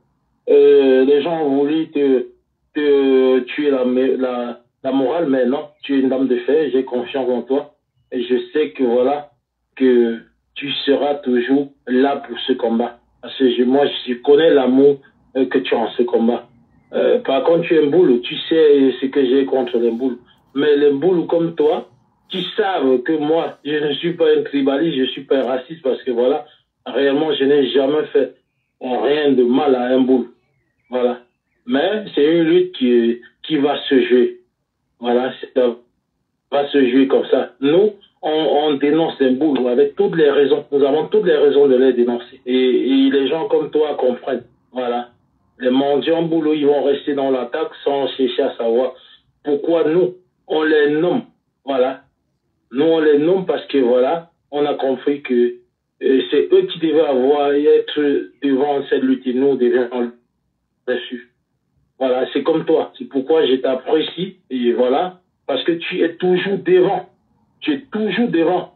Les gens ont voulu te tuer la morale, mais non, tu es une dame de fer, j'ai confiance en toi. Et je sais que voilà, que tu seras toujours là pour ce combat. Parce que moi, je connais l'amour que tu as en ce combat. Par contre, tu es un boule, tu sais ce que j'ai contre les boules. Mais les boules comme toi, qui savent que moi, je ne suis pas un tribaliste, je ne suis pas un raciste, parce que voilà, réellement, je n'ai jamais fait rien de mal à un boule. Voilà. Mais c'est une lutte qui va se jouer. Voilà, ça va se jouer comme ça. Nous, on dénonce les boules avec toutes les raisons. Nous avons toutes les raisons de les dénoncer. Et les gens comme toi comprennent. Voilà. Les mendiants boulots, ils vont rester dans l'attaque sans chercher à savoir pourquoi nous, on les nomme. Voilà. Nous, on les nomme parce que, voilà, on a compris que c'est eux qui devaient être devant cette lutte et nous, devons dessus. Voilà, c'est comme toi. C'est pourquoi je t'apprécie. Et voilà, parce que tu es toujours devant. Tu es toujours devant.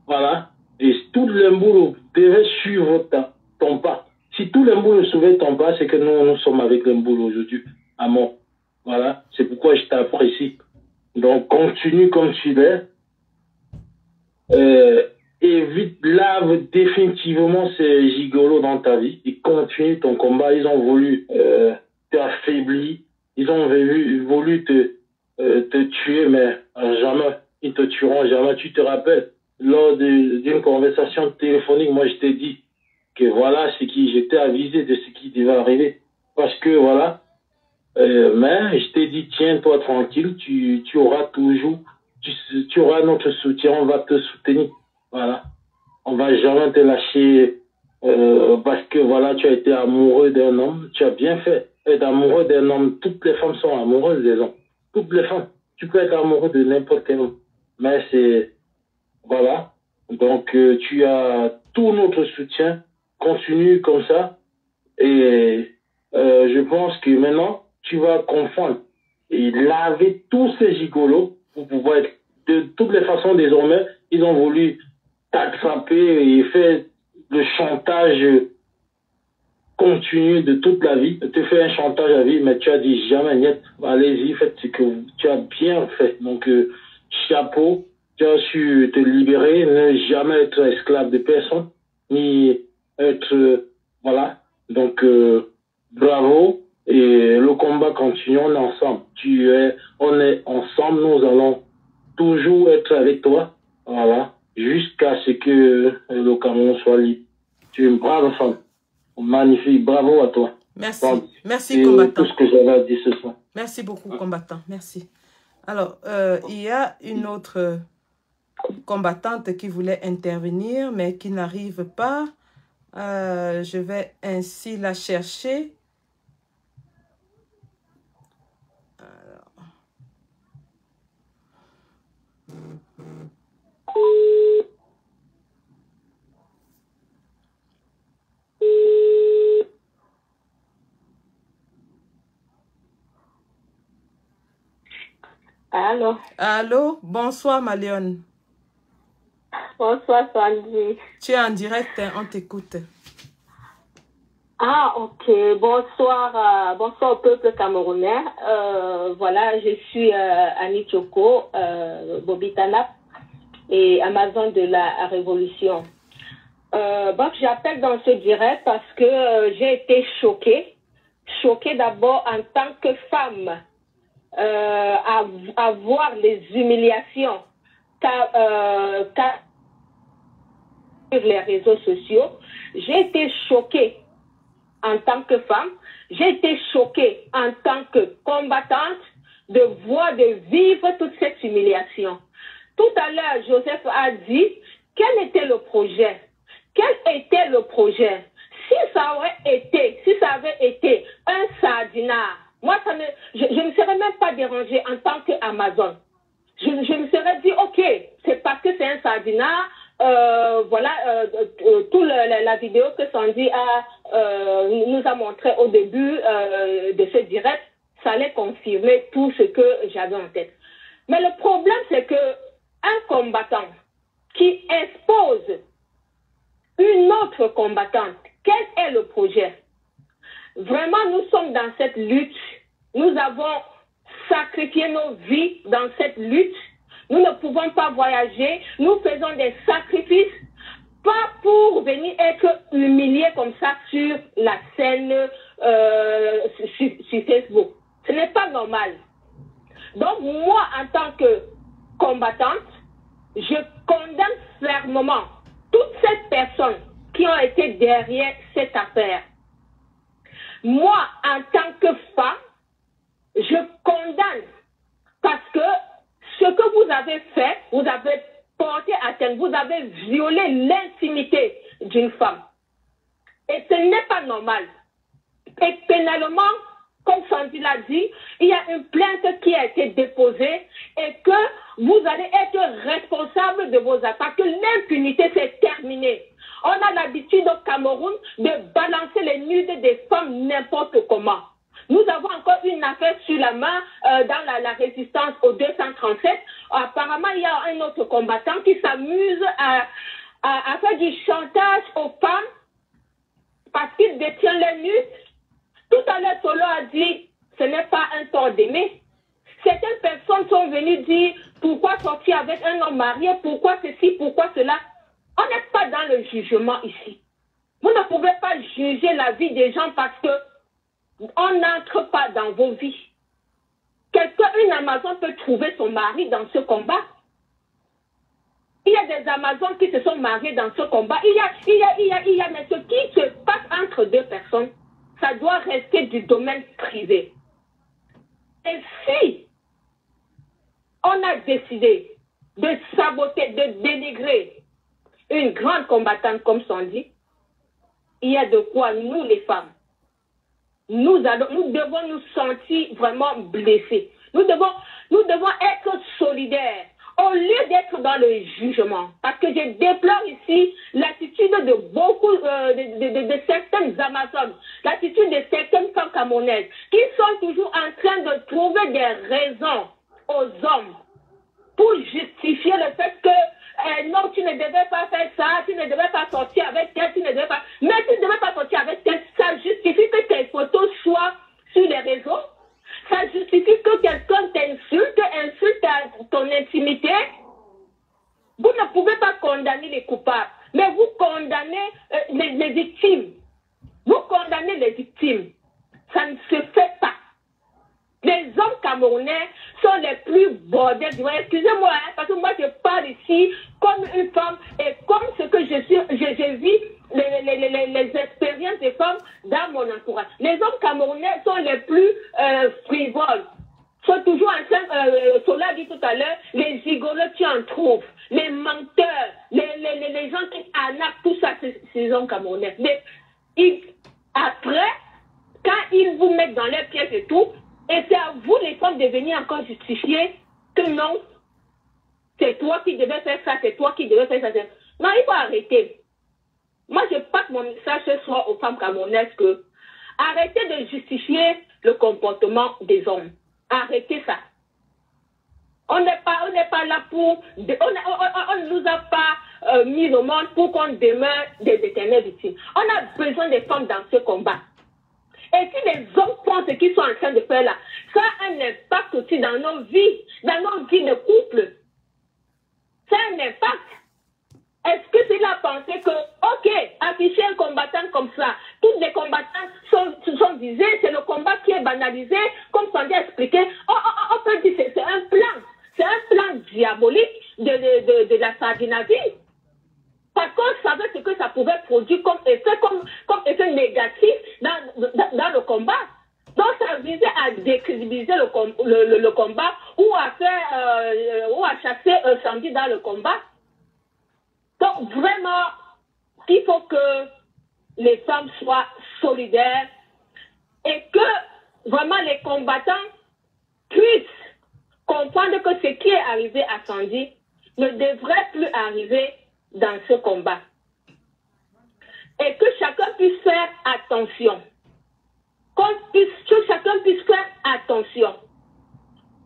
Voilà. Et tous les boulots devaient suivre ton pas. Si tous les boulots suivaient ton pas, c'est que nous sommes avec les boulots aujourd'hui, à mort. Voilà. C'est pourquoi je t'apprécie. Donc, continue comme tu l'es. Évite, lave définitivement ces gigolos dans ta vie et continue ton combat. Ils ont voulu t'affaiblir, ils ont voulu te tuer, mais jamais, ils te tueront jamais. Tu te rappelles, lors d'une conversation téléphonique, moi je t'ai dit que voilà, j'étais avisé de ce qui devait arriver. Parce que voilà, mais je t'ai dit, tiens-toi tranquille, tu auras toujours, tu auras notre soutien, on va te soutenir. Voilà. On va jamais te lâcher parce que voilà, tu as été amoureux d'un homme, tu as bien fait. Être amoureux d'un homme, toutes les femmes sont amoureuses des hommes. Toutes les femmes. Tu peux être amoureux de n'importe quel homme. Mais c'est, voilà. Donc, tu as tout notre soutien. Continue comme ça. Et je pense que maintenant, tu vas confondre et laver tous ces gigolos pour pouvoir être de toutes les façons désormais. Ils ont voulu t'attraper et faire le chantage continu de toute la vie. Te faire un chantage à vie, mais tu as dit jamais, niet, allez-y, faites ce que tu as bien fait. Donc, chapeau, tu as su te libérer, ne jamais être esclave de personne, ni être, voilà. Donc, bravo, et le combat continue, on est ensemble. On est ensemble, nous allons toujours être avec toi, voilà, jusqu'à ce que le Cameroun soit libre. Tu es une brave femme. Magnifique, bravo à toi. Merci, merci combattant. Tout ce que j'avais à dire ce soir. Merci beaucoup combattant, merci. Alors, il y a une autre combattante qui voulait intervenir, mais qui n'arrive pas. Je vais ainsi la chercher. Allô? Allô? Bonsoir, Maléone. Bonsoir, Sandy. Tu es en direct, hein, on t'écoute. Ah, ok. Bonsoir, bonsoir au peuple camerounais. Voilà, je suis Annie Tchoko, Bobby Tanap et Amazon de la Révolution. Donc, j'appelle dans ce direct parce que j'ai été choquée. Choquée d'abord en tant que femme. À voir les humiliations sur les réseaux sociaux. J'ai été choquée en tant que femme, j'ai été choquée en tant que combattante de voir, de vivre toute cette humiliation. Tout à l'heure, Joseph a dit quel était le projet. Quel était le projet? Si ça avait été un sardinat, moi, je ne serais même pas dérangée en tant qu'Amazon. Je me serais dit, ok, c'est parce que c'est un sardinat, voilà, toute la vidéo que Sandy nous a montré au début de ce direct, ça allait confirmer tout ce que j'avais en tête. Mais le problème, c'est que un combattant qui expose une autre combattante, quel est le projet? Vraiment, nous sommes dans cette lutte. Nous avons sacrifié nos vies dans cette lutte. Nous ne pouvons pas voyager. Nous faisons des sacrifices, pas pour venir être humiliés comme ça sur la scène sur Facebook. Ce n'est pas normal. Donc, moi, en tant que combattante, je condamne fermement toutes ces personnes qui ont été derrière cette affaire. Moi, en tant que femme, je condamne parce que ce que vous avez fait, vous avez porté atteinte, vous avez violé l'intimité d'une femme. Et ce n'est pas normal. Et pénalement, comme Sandy l'a dit, il y a une plainte qui a été déposée et que vous allez être responsable de vos attaques. L'impunité, c'est terminé. On a l'habitude au Cameroun de balancer les nudes des femmes n'importe comment. Nous avons encore une affaire sur la main dans la résistance au 237. Apparemment, il y a un autre combattant qui s'amuse à faire du chantage aux femmes parce qu'il détient les nudes. Tout à l'heure, Solo a dit, ce n'est pas un tort d'aimer. Certaines personnes sont venues dire, pourquoi sortir avec un homme marié, pourquoi ceci, pourquoi cela. On n'est pas dans le jugement ici. Vous ne pouvez pas juger la vie des gens parce que on n'entre pas dans vos vies. Une Amazon peut trouver son mari dans ce combat. Il y a des Amazones qui se sont mariés dans ce combat. Mais ce qui se passe entre deux personnes, ça doit rester du domaine privé. Et si on a décidé de saboter, de dénigrer une grande combattante comme Sandy, il y a de quoi, nous les femmes, nous devons nous sentir vraiment blessés. Nous devons être solidaires au lieu d'être dans le jugement. Parce que je déplore ici l'attitude de beaucoup de certaines Amazones, l'attitude de certaines femmes camerounaises qui sont toujours en train de trouver des raisons aux hommes pour justifier le fait que non, tu ne devais pas faire ça, tu ne devais pas sortir avec elle, tu ne devais pas... Mais tu ne devais pas sortir avec elle, ça justifie que tes photos soient sur les réseaux, ça justifie que quelqu'un t'insulte, insulte ton intimité. Vous ne pouvez pas condamner les coupables, mais vous condamnez les victimes. Vous condamnez les victimes. Ça ne se fait pas. Les hommes camerounais sont les plus bordels. Excusez-moi, hein, parce que moi je parle ici comme une femme et comme ce que je vis les expériences des femmes dans mon entourage. Les hommes camerounais sont les plus frivoles. Sont toujours en train, Sola dit tout à l'heure, les gigolos tu en trouves, les menteurs, les gens qui arnaquent, tout ça, ces hommes camerounais. Mais après, quand ils vous mettent dans les pièces et tout, Et c'est à vous, les femmes, de venir encore justifier que non, c'est toi qui devais faire ça, c'est toi qui devais faire ça. Non, il faut arrêter. Moi, je passe mon message ce soir aux femmes camerounaises que arrêtez de justifier le comportement des hommes. Arrêtez ça. On n'est pas là pour... On ne nous a pas mis au monde pour qu'on demeure des éternelles victimes. On a besoin des femmes dans ce combat. Et si les hommes font ce qu'ils sont en train de faire là, ça a un impact aussi dans nos vies de couple. Ça a un impact. Est-ce que c'est la pensée que, ok, afficher un combattant comme ça, tous les combattants sont visés, c'est le combat qui est banalisé, comme Sandy a expliqué, on peut dire que c'est un plan diabolique de la Scandinavie. Parce qu'on savait ce que ça pouvait produire comme effet négatif dans le combat. Donc ça visait à décrédibiliser le combat ou à chasser Sandy dans le combat. Donc vraiment, il faut que les femmes soient solidaires et que vraiment les combattants puissent comprendre que ce qui est arrivé à Sandy ne devrait plus arriver dans ce combat. Et que chacun puisse faire attention. Que chacun puisse faire attention.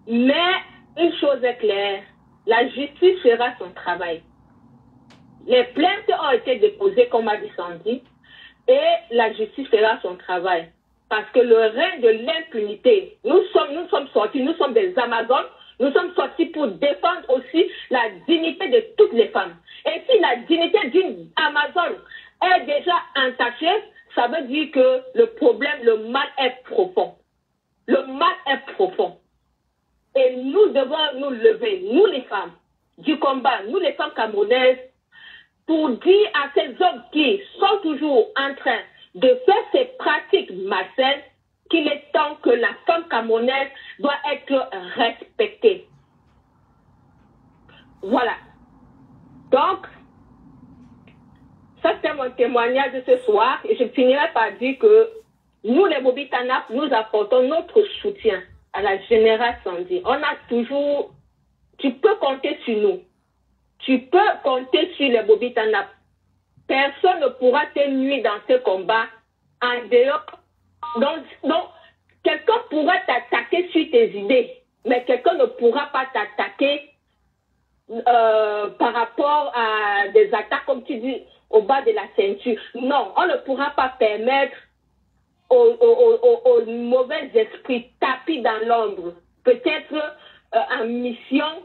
Mais une chose est claire, la justice fera son travail. Les plaintes ont été déposées, comme a dit Sandy, et la justice fera son travail. Parce que le règne de l'impunité, nous sommes sortis, nous sommes des Amazones, nous sommes sortis pour défendre aussi la dignité de toutes les femmes. Et si la dignité d'une Amazone est déjà entachée, ça veut dire que le problème, le mal est profond. Le mal est profond. Et nous devons nous lever, nous les femmes du combat, nous les femmes camerounaises, pour dire à ces hommes qui sont toujours en train de faire ces pratiques malsaines qu'il est temps que la femme camerounaise doit être respectée. Voilà. Donc, ça c'est mon témoignage de ce soir et je finirai par dire que nous les Bobby Tanap, nous apportons notre soutien à la générale Sandy. On a toujours, tu peux compter sur nous. Tu peux compter sur les Bobby Tanap. Personne ne pourra te nuire dans ce combat en dehors. Donc, quelqu'un pourra t'attaquer sur tes idées, mais quelqu'un ne pourra pas t'attaquer par rapport à des attaques, comme tu dis, au bas de la ceinture. Non, on ne pourra pas permettre aux mauvais esprits tapis dans l'ombre, peut-être en mission,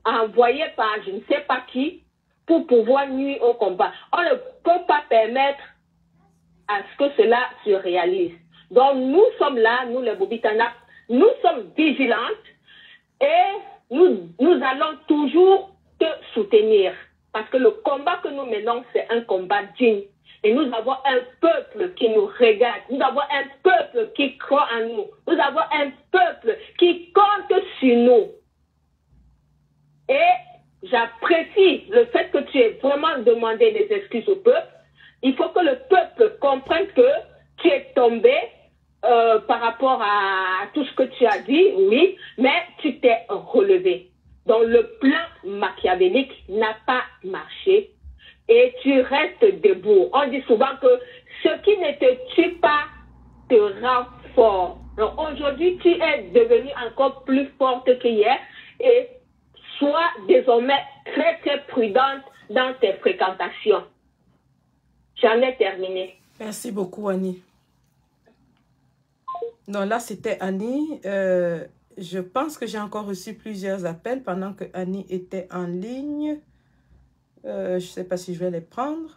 envoyée par je ne sais pas qui, pour pouvoir nuire au combat. On ne peut pas permettre à ce que cela se réalise. Donc nous sommes là, nous les Bobby Tanap, nous sommes vigilantes et nous allons toujours te soutenir. Parce que le combat que nous menons, c'est un combat digne. Et nous avons un peuple qui nous regarde. Nous avons un peuple qui croit en nous. Nous avons un peuple qui compte sur nous. Et j'apprécie le fait que tu aies vraiment demandé des excuses au peuple. Il faut que le peuple comprenne que tu es tombé par rapport à tout ce que tu as dit, oui, mais tu t'es relevé. Donc le plan machiavélique n'a pas marché et tu restes debout. On dit souvent que ce qui ne te tue pas te rend fort. Donc aujourd'hui, tu es devenue encore plus forte qu'hier et sois désormais très très prudente dans tes fréquentations. J'en ai terminé. Merci beaucoup, Annie. Non, là, c'était Annie. Je pense que j'ai encore reçu plusieurs appels pendant que Annie était en ligne. Je ne sais pas si je vais les prendre.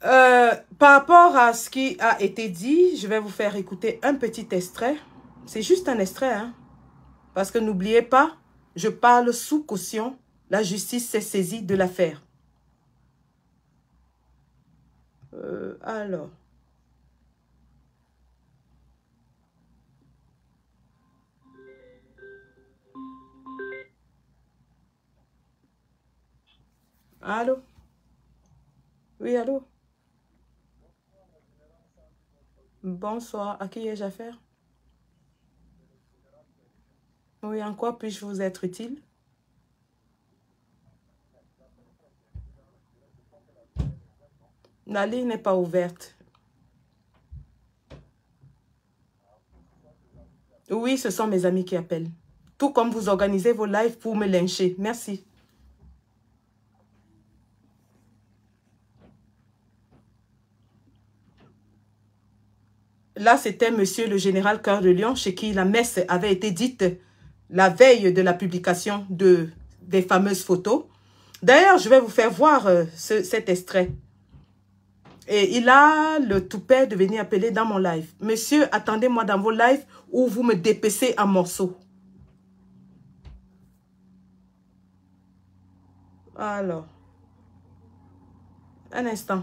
Par rapport à ce qui a été dit, je vais vous faire écouter un petit extrait. C'est juste un extrait, hein. Parce que n'oubliez pas, je parle sous caution. La justice s'est saisie de l'affaire. Alors. Allô? Oui, allô? Bonsoir. À qui ai-je affaire? Oui, en quoi puis-je vous être utile? La ligne n'est pas ouverte. Oui, ce sont mes amis qui appellent. Tout comme vous organisez vos lives pour me lyncher. Merci. Là, c'était monsieur le général Cœur de Lion, chez qui la messe avait été dite la veille de la publication des fameuses photos. D'ailleurs, je vais vous faire voir cet extrait. Et il a le toupet de venir appeler dans mon live. Monsieur, attendez-moi dans vos lives où vous me dépecez en morceaux. Alors, un instant.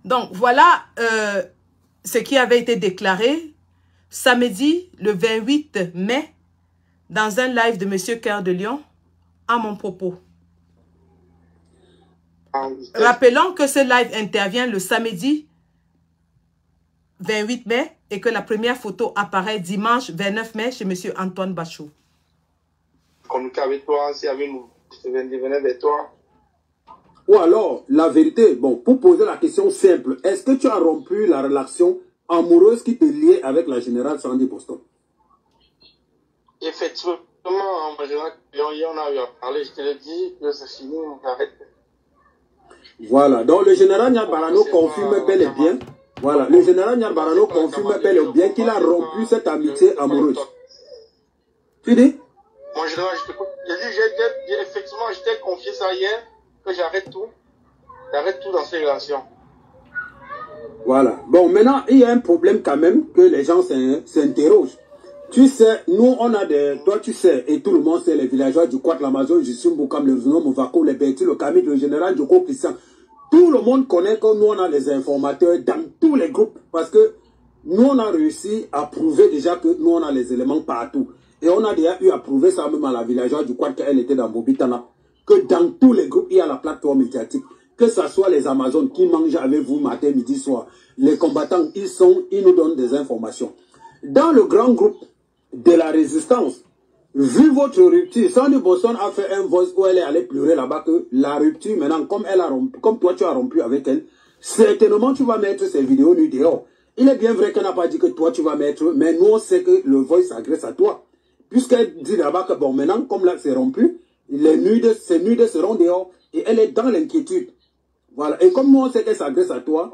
Donc, voilà ce qui avait été déclaré samedi, le 28 mai, dans un live de monsieur Cœur de Lion, à mon propos. Rappelons que ce live intervient le samedi 28 mai et que la première photo apparaît dimanche 29 mai chez monsieur Antoine Bachou. Communiquer avec toi, si venait vers toi. Ou alors, la vérité, bon, pour poser la question simple, est-ce que tu as rompu la relation amoureuse qui te liait avec la générale Sandy Boston? Effectivement, en général, on a eu à parler, je te l'ai dit, que c'est fini, on arrête. Voilà, donc le général Nyarbarano confirme bel et bien, voilà, le général Nyarbarano confirme bel et bien qu'il a rompu cette amitié amoureuse. Tu dis? Mon général, je t'écoute. Effectivement, je t'ai confié ça hier, que j'arrête tout. J'arrête tout dans ces relations. Voilà. Bon, maintenant, il y a un problème quand même que les gens s'interrogent. Tu sais, nous, on a des... Toi, tu sais, et tout le monde sait, les villageois du Quat, l'Amazon, Jissumbo, comme le Zuno, Mouvako, les Berti, le Camille, le général Djoko Christian. Tout le monde connaît que nous, on a des informateurs dans tous les groupes. Parce que nous, on a réussi à prouver déjà que nous, on a les éléments partout. Et on a déjà eu à prouver ça même à la villageoise du Quat, qu'elle était dans Bobitana. Que dans tous les groupes, il y a la plateforme médiatique. Que ce soit les Amazones qui mangent avec vous matin, midi, soir. Les combattants, ils nous donnent des informations. Dans le grand groupe de la résistance, vu votre rupture, Sandy Boston a fait un voice où elle est allée pleurer là-bas que la rupture, maintenant, comme elle a rompu, comme toi tu as rompu avec elle, certainement tu vas mettre ces vidéos nues dehors. Il est bien vrai qu'elle n'a pas dit que toi tu vas mettre, mais nous on sait que le voice s'agresse à toi. Puisqu'elle dit là-bas que bon, maintenant, comme là c'est rompu, ces nudes seront dehors et elle est dans l'inquiétude. Voilà. Et comme nous on sait qu'elle s'agresse à toi,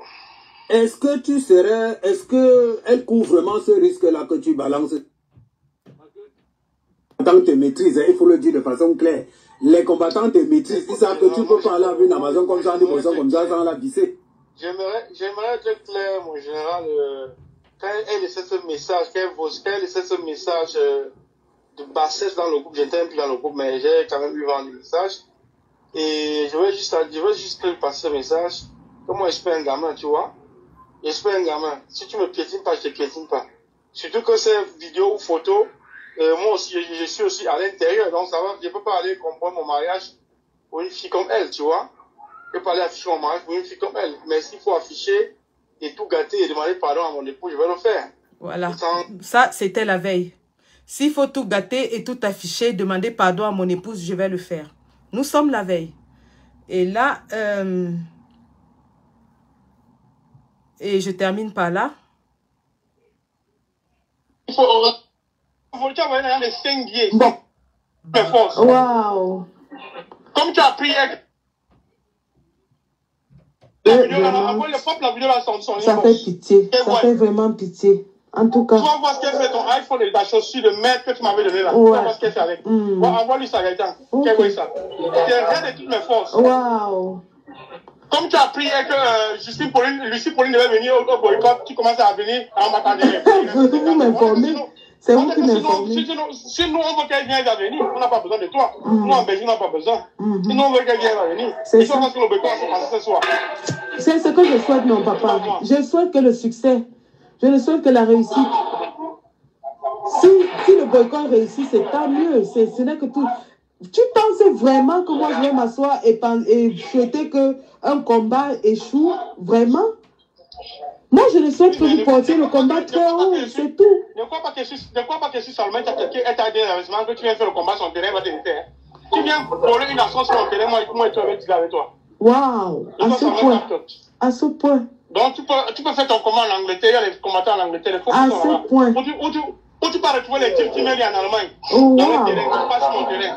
est-ce que tu serais, est-ce que elle couvre vraiment ce risque-là que tu balances? Combattants te maîtrisent, il faut le dire de façon claire. Les combattants te maîtrisent, ils savent que tu peux parler avec une Amazon comme ça, comme ça, sans la visser. J'aimerais être clair, mon général, quand elle laissait ce message, quand elle laissait ce message de bassesse dans le groupe, j'étais un peu dans le groupe, mais j'ai quand même eu vent du message. Et je veux juste lui passer ce message. Comme moi, je suis un gamin, tu vois. Je suis un gamin. Si tu me piétines pas, je te piétine pas. Surtout que ces vidéos ou photos, moi aussi, je suis aussi à l'intérieur. Donc, ça va, je peux pas aller comprendre mon mariage pour une fille comme elle, tu vois. Je peux pas aller afficher mon mariage pour une fille comme elle. Mais s'il faut afficher et tout gâter et demander pardon à mon époux, je vais le faire. Voilà. Ça, c'était la veille. S'il faut tout gâter et tout afficher, demander pardon à mon épouse, je vais le faire. Nous sommes la veille. Et là, et je termine par là. Il faut les 5 billets. Bon. Waouh. Comme tu as pris ça fait pitié. Ça fait vraiment pitié. En tout cas. Tu vas voir ce qu'elle fait ton iPhone et ta chaussure de merde que tu m'avais donné là. Ouais. Tu vas voir ce qu'elle fait avec. Envoie-lui ça, Gaëtan. Qu'elle voit ça. C'est rien de toutes mes forces. Waouh. Comme tu as appris que Lucie Pauline devait venir au boycott, tu commences à venir en m'attendant. Vous m'informez. C'est vous qui m'informez. Si nous on veut qu'elle vienne à venir, on n'a pas besoin de toi. Nous en Belgique, on n'a pas besoin. Si nous on veut qu'elle vienne à venir, il faut que le boycott se passe ce soir. C'est ce que je souhaite, mon papa. Je souhaite que le succès. Je ne souhaite que la réussite. Si le boycott réussit, c'est tant mieux. Ce n'est que tout. Tu penses vraiment que moi je vais m'asseoir et souhaiter qu'un combat échoue? Vraiment? Moi, je ne souhaite que vous portiez le combat très haut, c'est tout. Ne crois pas que si seulement elle t'a dit que tu viens faire le combat, son terrain va t'éviter. Tu viens voler une nation sur mon terrain, moi je vais dire avec toi. Waouh, à ce point. À ce point. Donc tu peux faire ton combat en Angleterre, il y a les combattants en Angleterre. À ce point. Où tu peux retrouver les types qui mêlent en Allemagne. Oh, dans wow. le terrain, qui passent mon terrain.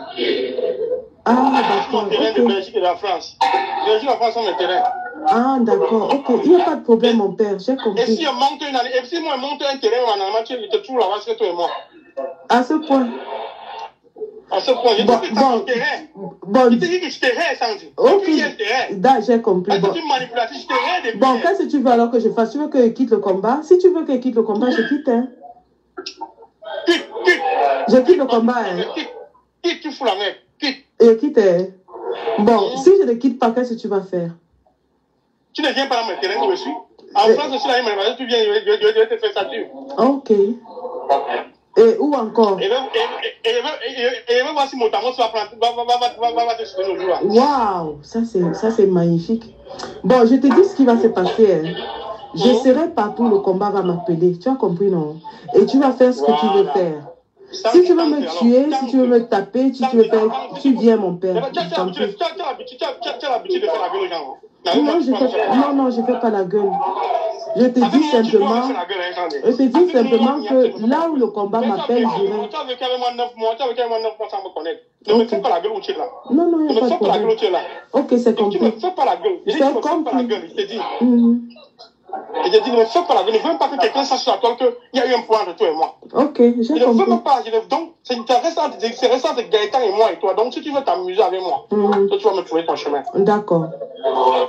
Ah, d'accord. Mon terrain de Belgique et de la France. Belgique et la France sont mes terrains. Ah, d'accord. Ok, il n'y a pas de problème, mon père. J'ai compris. Et si moi je monte un terrain en Allemagne, tu te trouves là-bas, c'est toi et moi. À ce point. À ce point, je dis que c'est ton terrain. Je te dis que je terrain, Sandy. Ok, j'ai compris. Bon. C'est une manipulation, je terrain. Bon, qu'est-ce que tu veux alors que je fasse? Tu veux que je quitte le combat? Si tu veux que je quitte le combat, je quitte, hein. Quitte. Je quitte le combat, hein. Quitte, tu fous la merde. Quitte. Je quitte, hein. Bon, si je ne quitte pas, qu'est-ce que tu vas faire? Tu ne viens pas dans mon terrain où je suis. En France aussi, là, tu viens, je vais te faire ça. Ok. Et où encore? Et même voir si mon tamon va te soutenir le jour là. Waouh, ça c'est magnifique. Bon, je te dis ce qui va se passer. Hein. Je serai partout, le combat va m'appeler. Tu as compris, non? Et tu vas faire ce que tu veux faire. Si tu veux me tuer, si tu veux me taper, tu veux faire, tu viens, mon père. Tu as l'habitude de faire la gueule aux gens. Non, je fais pas la gueule. Je te dis simplement que là où le combat m'appelle, j'irai. Tu as vécu avec moi 9 mois, sans me connaître. Ne me fais pas la gueule où tu es là. Non, il n'y a pas de problème. Ok, c'est compris. Tu me fais pas la gueule. Je dis, ne me fais pas la gueule, je te dis. Et j'ai dit, ne me fais pas la gueule. Ne veux pas que quelqu'un sache sur la toile qu'il y a eu un point entre toi et moi. Ok, j'ai compris. Ne me fais pas. Donc, c'est récent entre Gaëtan et moi et toi. Donc, si tu veux t'amuser avec moi, tu vas me trouver ton chemin. D'accord.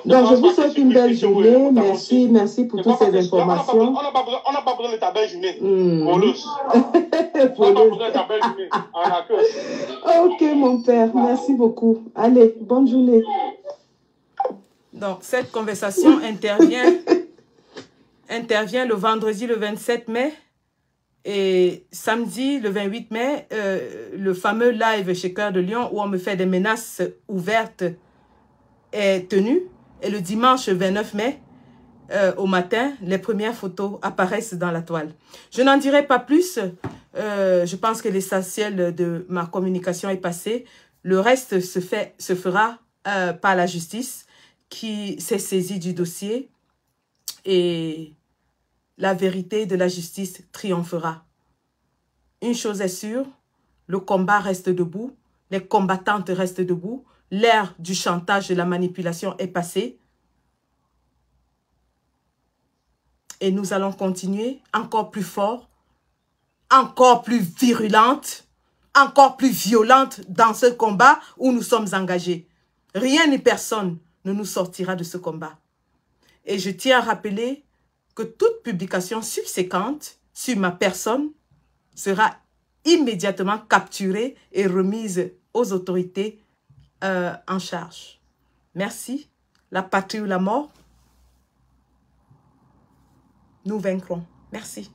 Donc, je vous souhaite une belle journée. Merci pour toutes ces informations. On n'a pas besoin de ta belle journée. Voleuse. On n'a pas besoin de ta belle journée. Ok, mon père. Merci beaucoup. Allez, bonne journée. Donc, cette conversation intervient le vendredi le 27 mai et samedi le 28 mai, le fameux live chez Cœur de Lion où on me fait des menaces ouvertes est tenu. Et le dimanche 29 mai, au matin, les premières photos apparaissent dans la toile. Je n'en dirai pas plus. Je pense que l'essentiel de ma communication est passé. Le reste se fera par la justice qui s'est saisie du dossier et la vérité de la justice triomphera. Une chose est sûre, le combat reste debout, les combattantes restent debout, l'ère du chantage et de la manipulation est passée. Et nous allons continuer encore plus fort, encore plus virulente, encore plus violente dans ce combat où nous sommes engagés. Rien ni personne ne nous sortira de ce combat. Et je tiens à rappeler que toute publication subséquente sur ma personne sera immédiatement capturée et remise aux autorités en charge. Merci. La patrie ou la mort, nous vaincrons. Merci.